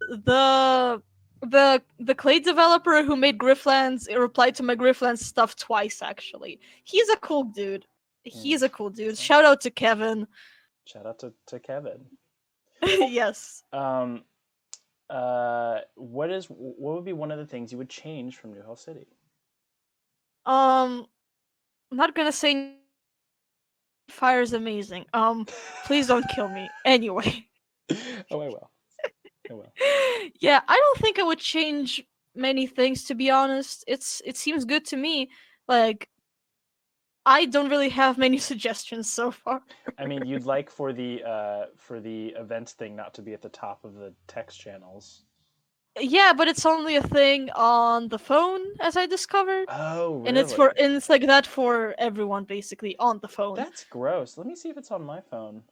the the clay developer who made Grifflands replied to my Grifflands stuff twice actually. He's a cool dude. Mm. He's a cool dude. Excellent. Shout out to Kevin. Shout out to Kevin. Yes. Um. What would be one of the things you would change from New Hell City? I'm not gonna say fire's amazing. Please don't kill me. Anyway. Oh, I will. I will. Yeah, I don't think I would change many things to be honest. It seems good to me. Like I don't really have many suggestions so far. I mean, you'd like for the events thing not to be at the top of the text channels. Yeah, but it's only a thing on the phone, as I discovered, Oh, and really? it's like that for everyone basically on the phone. That's gross. Let me see if it's on my phone.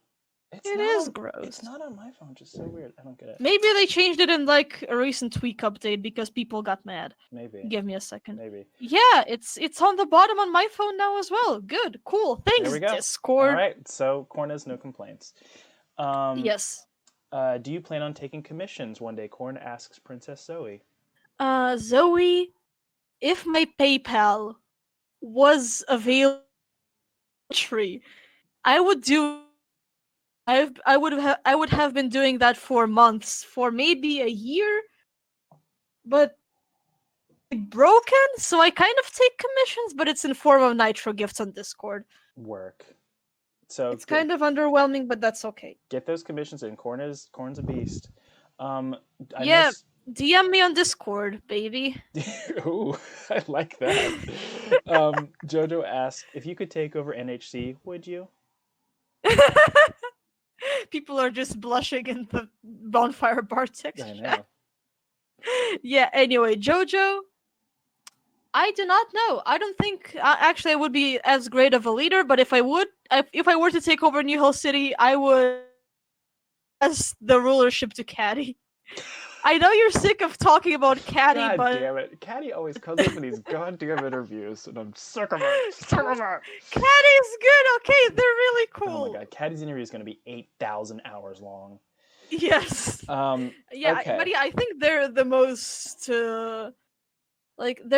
It's It not is on. It's gross. not on my phone. Just so weird. I don't get it. Maybe they changed it in like a recent tweak update because people got mad. Maybe. Give me a second. Maybe. Yeah, it's on the bottom on my phone now as well. Good, cool. There Thanks, we go. All Discord. right. So Corn has no complaints. Yes. Do you plan on taking commissions one day? Corn asks Princess Zoe. Zoe, if my PayPal was available, I would do. I would have been doing that for months, for maybe a year, but broken, so I kind of take commissions, but it's in form of nitro gifts on Discord. Work. So It's kind of underwhelming, but that's okay. get those commissions in. Corn's a beast. I Yeah, DM me on Discord, baby. Ooh, I like that. Jojo asked if you could take over NHC, would you? People are just blushing in the bonfire bar text I chat. know. Yeah, anyway, Jojo, I do not know. I don't think actually I would be as great of a leader, but if I were to take over New Hell City, I would pass the rulership to Caddy. I know you're sick of talking about Caddy, God but damn it. Caddy always comes up in these goddamn interviews, and I'm sick of it. Sick of it. Caddy's good. Okay, they're really cool. Oh my god, Caddy's interview is going to be 8,000 hours long. Yes. Yeah, okay. but yeah, I think they're the most they're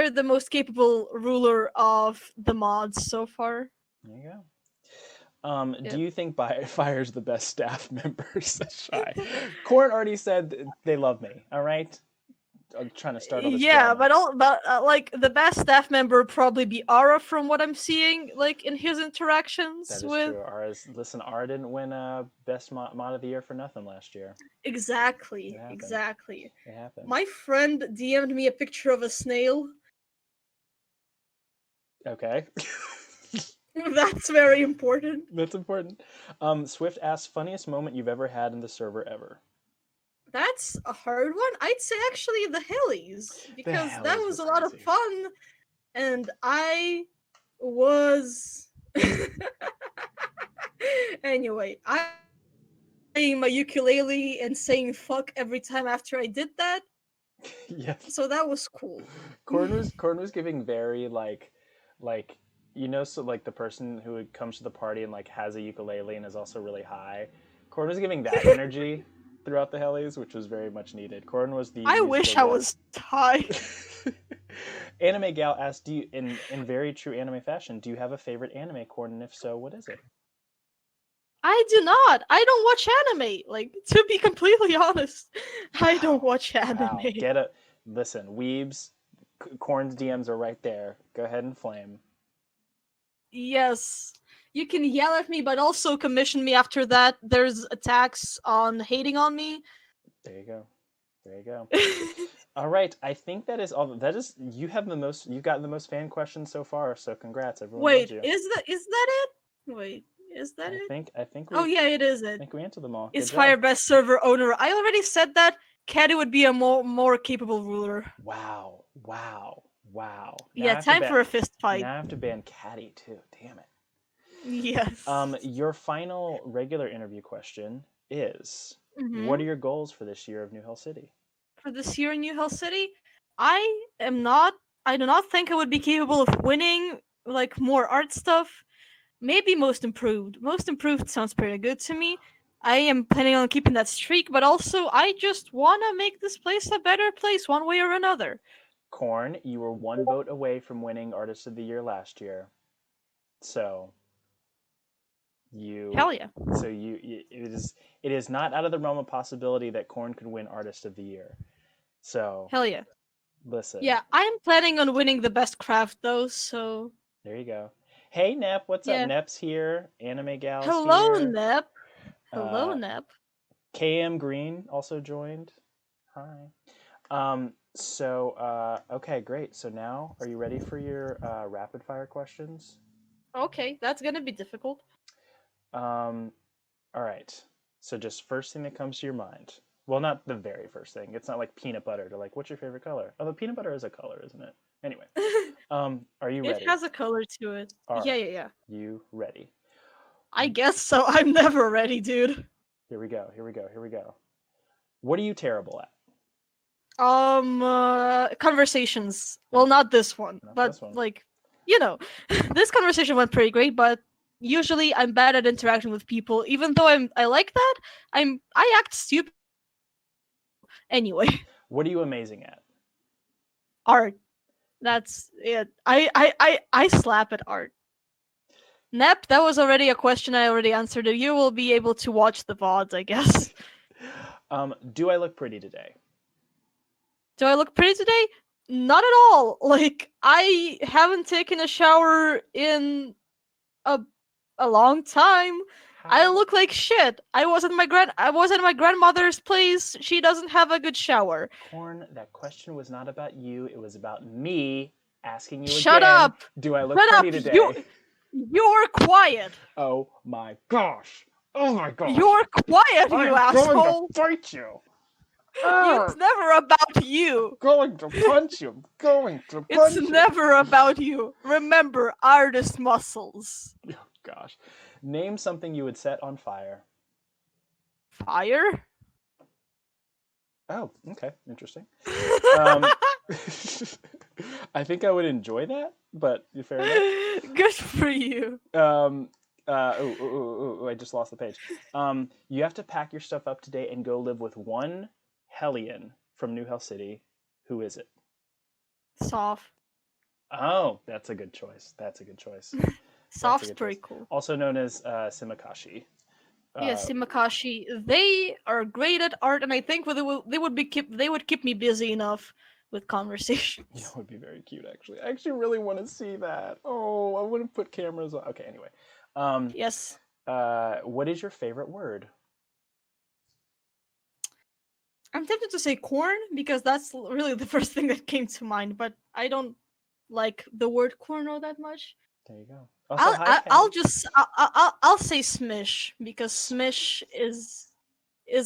the most capable ruler of the mods so far. There you go. Do you think Fire's the best staff members? Shy. Corn already said they love me. All right. I'm trying to start all this drama. but like the best staff member would probably be Ara from what I'm seeing, like in his interactions That is with. true. Ara didn't win best mod of the year for nothing last year. Exactly. It Exactly. It happened. My friend DM'd me a picture of a snail. Okay. That's very important. That's important. Swift asks, funniest moment you've ever had in the server ever. That's a hard one. I'd say actually the Hellys, because that was a lot of fun, and I was. Anyway, I playing my ukulele and saying fuck every time after I did that. Yes. So that was cool. Corn was giving very like so like the person who comes to the party and like has a ukulele and is also really high. Corn was giving that energy throughout the Hellys, which was very much needed. Corn was the. I wish I was high. Anime Gal asked, "Do you, in very true anime fashion, do you have a favorite anime, Corn? And if so, what is it?" I do not. I don't watch anime. Like, to be completely honest, I don't watch anime. Wow. Listen, weebs. Corn's DMs are right there. Go ahead and flame. Yes. You can yell at me, but also commission me after that. There's attacks on hating on me. There you go. There you go. All right, I think that is all. That is, you have the most. You've gotten the most fan questions so far. So congrats, everyone. Wait, you. is that it? Wait, is that it? I think. Oh yeah, it is it. I think we answered them all. Is Fire best server owner? I already said that. Caddy would be a more capable ruler. Wow. Yeah, time for a fist fight. Now I have to ban Caddy too. Damn it. Yes. Your final regular interview question is: what are your goals for this year of New Hell City? For this year in New Hell City, I do not think I would be capable of winning like more art stuff. Maybe most improved. Most improved sounds pretty good to me. I am planning on keeping that streak, but also I just want to make this place a better place one way or another. Corn, you were one vote away from winning Artist of the Year last year. So Hell yeah. So it is not out of the realm of possibility that Corn could win Artist of the Year. So hell yeah. Listen. Yeah, I'm planning on winning the best craft though, so there you go. Hey Nep, what's up? Nep's here. Anime Gal's Hello, here. Nep. Hello, Nep. KM Green also joined. Hi. Okay, great. So now, are you ready for your rapid fire questions? Okay, that's gonna be difficult. All right. So just first thing that comes to your mind. Well, not the very first thing. It's not like peanut butter to like, what's your favorite color? Although peanut butter is a color, isn't it? Anyway, are you It ready? has a color to it. Are Yeah. you ready? I guess so. I'm never ready, dude. Here we go. Here we go. Here we go. What are you terrible at? Conversations. Well, not this one, Not but this one. like, this conversation went pretty great. But usually, I'm bad at interacting with people. Even though I like that, I act stupid anyway. What are you amazing at? Art. That's it. I slap at art. Nep, that was already a question I already answered. You will be able to watch the VODs, I guess. Do I look pretty today? Do I look pretty today? Not at all. Like, I haven't taken a shower in a a long time. I How? look like shit. I was at my grandmother's place. She doesn't have a good shower. Corn, that question was not about you. It was about me asking you Shut again. up. Do I look Shut up. pretty today? You're quiet. Oh my gosh. Oh my gosh. You're quiet, I'm you asshole. going to fight you. It's never about you. Going to punch you. Going to punch It's you. never about you. Remember, artist muscles. Oh gosh. Name something you would set on fire. Fire? Oh, okay. Interesting. I think I would enjoy that, but fair enough. Good for you. I just lost the page. You have to pack your stuff up today and go live with one Hellion from New Hell City. Who is it? Soft. Oh, that's a good choice. That's a good choice. Soft's pretty cool. Also known as Simakashi. Yes, Simakashi. They are great at art, and I think they would keep me busy enough with conversations. Yeah, it would be very cute, actually. I actually really want to see that. Oh, I wouldn't put cameras on. Okay, anyway. Yes. What is your favorite word? I'm tempted to say corn because that's really the first thing that came to mind, but I don't like the word corn all that much. There you go. Also, I'll say smish because smish is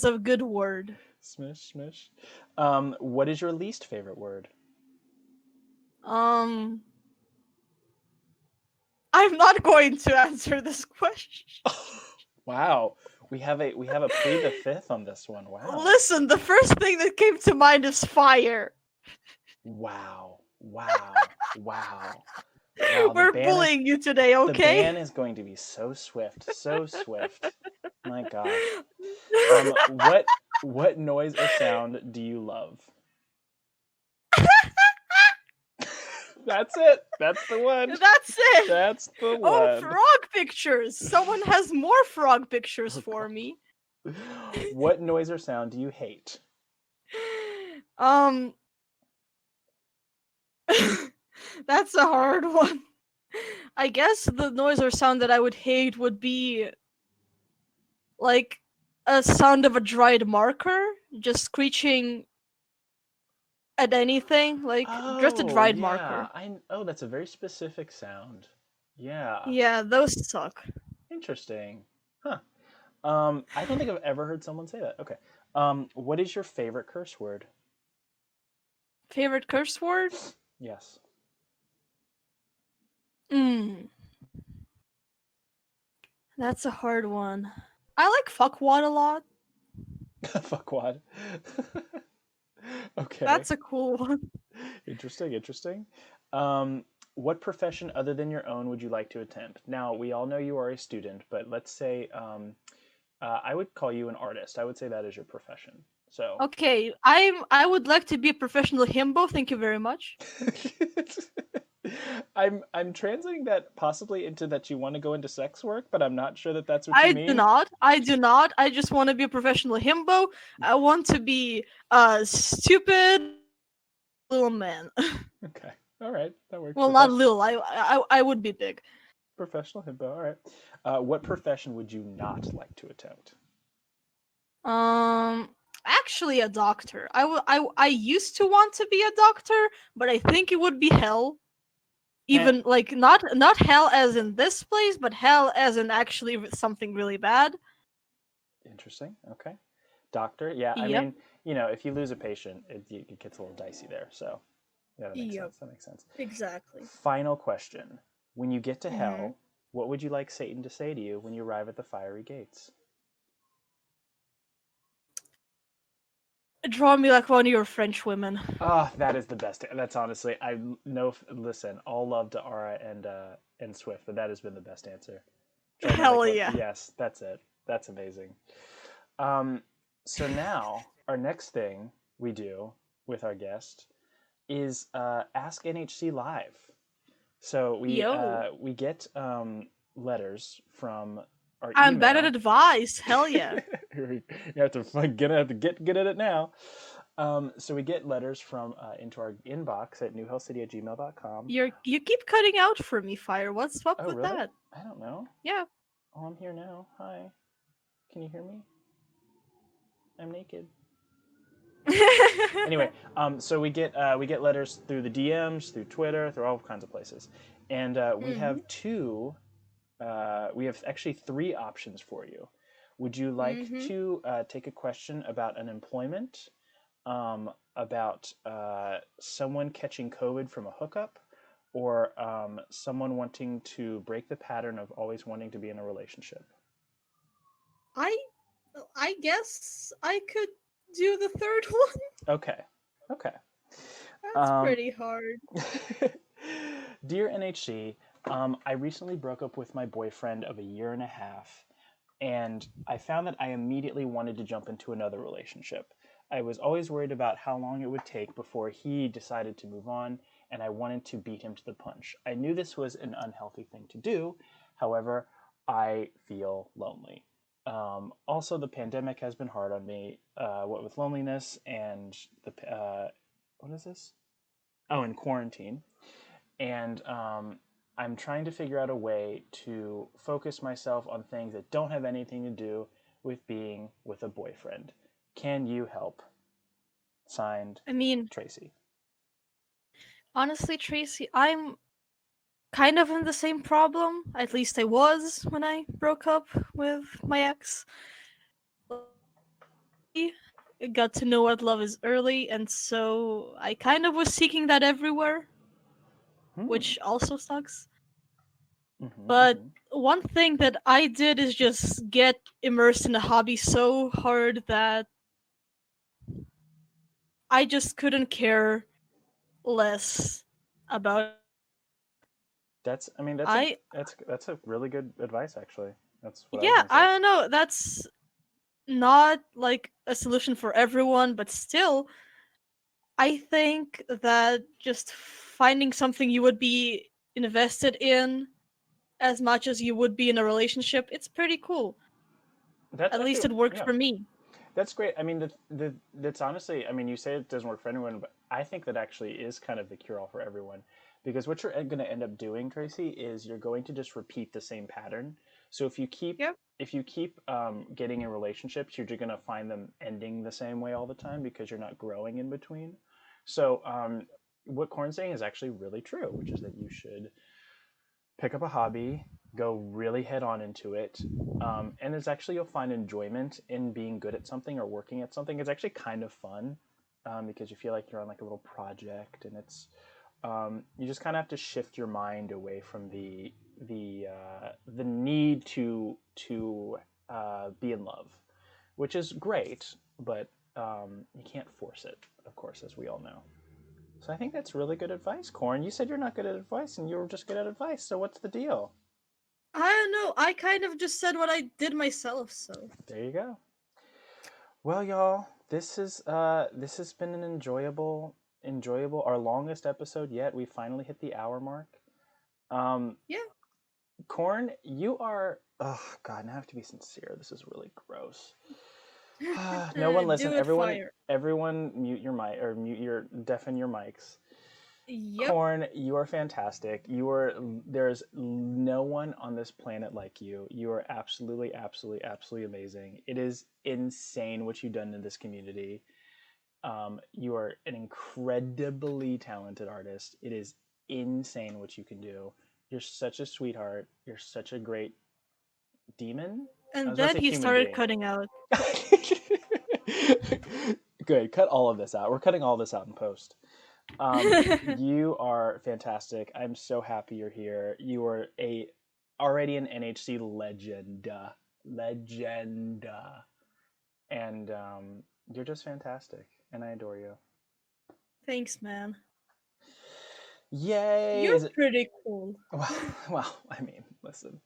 a good word. Smish, smish. What is your least favorite word? I'm not going to answer this question. Wow, we have a plead the fifth on this one. Wow. Listen, the first thing that came to mind is fire. Wow. Wow. Wow. We're bullying you today, okay? The ban is going to be so swift, so swift. My gosh. What noise or sound do you love? That's it. That's the one. That's it. That's the one. Oh, frog pictures. Someone has more frog pictures for me. What noise or sound do you hate? That's a hard one. I guess the noise or sound that I would hate would be like a sound of a dried marker just screeching at anything, like just a dried marker. That's a very specific sound. Yeah. Yeah, those suck. Interesting. Huh. I don't think I've ever heard someone say that. Okay. What is your favorite curse word? Favorite curse word? Yes. That's a hard one. I like fuckwad a lot. Fuckwad. Okay. That's a cool one. Interesting. What profession other than your own would you like to attempt? Now, we all know you are a student, but let's say I would call you an artist. I would say that is your profession. So okay, I would like to be a professional himbo. Thank you very much. I'm translating that possibly into that you want to go into sex work, but I'm not sure that that's what you mean. I do not. I just want to be a professional himbo. I want to be a stupid little man. Okay, all right, that works. Well, not little. I would be big. Professional himbo. All right. What profession would you not like to attempt? Actually, a doctor. I used to want to be a doctor, but I think it would be hell. Eh, Even like not hell as in this place, but hell as in actually something really bad. interesting. Okay. Doctor. Yeah. I Yep. mean, if you lose a patient, it gets a little dicey there. So yeah, that makes Yep. sense. That makes sense. Exactly. Final question. When you get to Hmm. hell, what would you like Satan to say to you when you arrive at the fiery gates? Draw me like one of your French women. Ah, that is the best. That's honestly, I know. Listen, all love to Aura and Swift, but that has been the best answer. Draw me like Hell what? yeah. Yes, that's it. That's amazing. Um, so now our next thing we do with our guest is ask NHC live. So Yo. we get letters from our I'm bad at email. advice. Hell yeah. You have to get at it now. So we get letters from into our inbox at newhellcity@gmail.com. You keep cutting out for me, Fire. What's up Oh, with really? that? I don't know. Yeah. Oh, I'm here now. Hi. Can you hear me? I'm naked. Anyway, so we get letters through the DMs, through Twitter, through all kinds of places, and we Mhm. have two. We have actually three options for you. Would you like Mhm. to take a question about unemployment, about someone catching COVID from a hookup, or someone wanting to break the pattern of always wanting to be in a relationship? I I guess I could do the third one. Okay. Okay. That's Um, pretty hard. Dear NHC, I recently broke up with my boyfriend of a year and a half, and I found that I immediately wanted to jump into another relationship. I was always worried about how long it would take before he decided to move on, and I wanted to beat him to the punch. I knew this was an unhealthy thing to do, however, I feel lonely. Also, the pandemic has been hard on me, what with loneliness and what is this? Oh, in quarantine. And I'm trying to figure out a way to focus myself on things that don't have anything to do with being with a boyfriend. Can you help? Signed, I mean, Tracy. honestly, Tracy, I'm kind of in the same problem. At least I was when I broke up with my ex. I got to know what love is early, and so I kind of was seeking that everywhere, Hmm. which also sucks. Mm-hmm, But mm-hmm. one thing that I did is just get immersed in the hobby so hard that I just couldn't care less about. That's. I mean, that's a I that's a really good advice. Actually, that's what I was Yeah, gonna I say. don't know. That's not like a solution for everyone, but still, I think that just finding something you would be invested in as much as you would be in a relationship, it's pretty cool. That's At least actually it worked yeah. for me. That's great. I mean, that's honestly, I mean, you say it doesn't work for anyone, but I think that actually is kind of the cure all for everyone. Because what you're going to end up doing, Tracy, is you're going to just repeat the same pattern. So Yep. if you keep getting in relationships, you're just going to find them ending the same way all the time because you're not growing in between. So what Corn's saying is actually really true, which is that you should pick up a hobby, go really head on into it. And it's actually, you'll find enjoyment in being good at something or working at something. It's actually kind of fun because you feel like you're on like a little project, and it's you just kind of have to shift your mind away from the need to be in love, which is great, but you can't force it, of course, as we all know. So I think that's really good advice, Corn. You said you're not good at advice, and you were just good at advice. So what's the deal? I don't know. I kind of just said what I did myself, so. There you go. Well, y'all, this has been an enjoyable our longest episode yet. We finally hit the hour mark. Um, Yeah. Corn, you are. Oh God, now I have to be sincere. This is really gross. No one listen. Do it, Fire. Everyone, mute your mic or mute your deafen your mics. Yep. Corn, you are fantastic. You are there's no one on this planet like you. You are absolutely, absolutely, absolutely amazing. It is insane what you've done in this community. You are an incredibly talented artist. It is insane what you can do. You're such a sweetheart. You're such a great demon. I And was about to then say he human started being. cutting out. Good. Cut all of this out. We're cutting all this out in post. You are fantastic. I'm so happy you're here. You are already an NHC legend, and you're just fantastic, and I adore you. Thanks, man. Yay! You're Is it? pretty cool. Well, I mean, listen,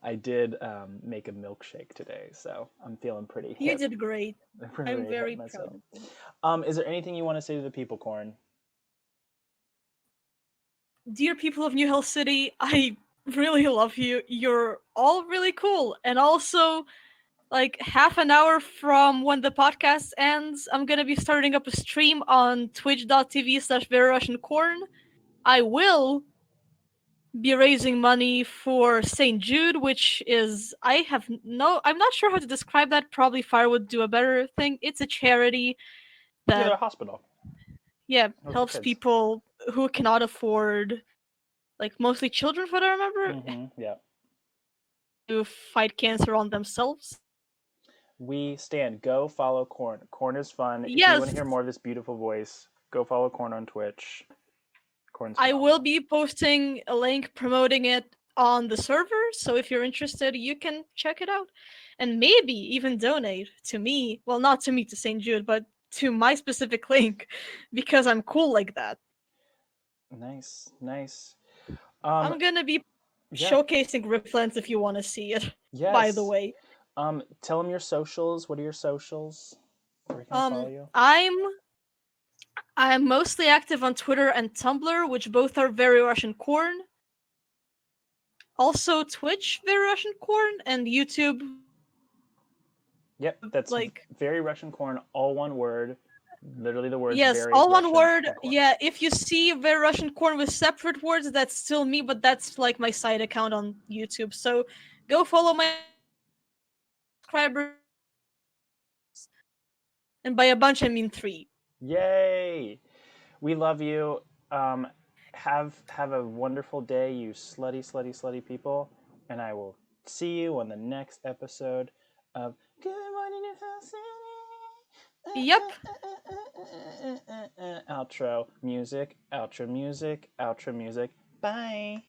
I did make a milkshake today, so I'm feeling pretty You hip. did great. I'm Very hip very proud myself. of you. Is there anything you want to say to the people, Corn? Dear people of New Hell City, I really love you. You're all really cool. And also, like half an hour from when the podcast ends, I'm gonna be starting up a stream on twitch.tv/Veryrussiancorn. I will be raising money for St. Jude, which is I'm not sure how to describe that. Probably Fire would do a better thing. It's a charity Yeah, that the hospital. For helps kids. people who cannot afford, like mostly children, from what I remember, Yeah. to fight cancer on themselves. We stand. Go follow Corn. Corn is fun. If you want to Yes, hear more of this beautiful voice, go follow Corn on Twitch. Corn's I will phenomenal. be posting a link promoting it on the server, so if you're interested, you can check it out. And maybe even donate to me. Well, not to me, to St. Jude, but to my specific link, because I'm cool like that. Nice, nice. I'm gonna be Yeah, showcasing Riftlands if you want to see it, by the yes. way. Tell them your socials. What are your socials? Where can I follow Um, you? I'm I'm mostly active on Twitter and Tumblr, which both are Veryrussiancorn. Also Twitch, Veryrussiancorn, and YouTube, Yep, that's like Veryrussiancorn, all one word. Literally the words yes, very all one Russian word. and corn. Yeah, if you see Veryrussiancorn with separate words, that's still me, but that's like my side account on YouTube. So go follow my subscribers, and by a bunch I mean 3. Yay! We love you. Um, have a wonderful day, you slutty, slutty, slutty people, and I will see you on the next episode of Good Morning New House Yep. City. Outro music, outro music, outro music. Bye.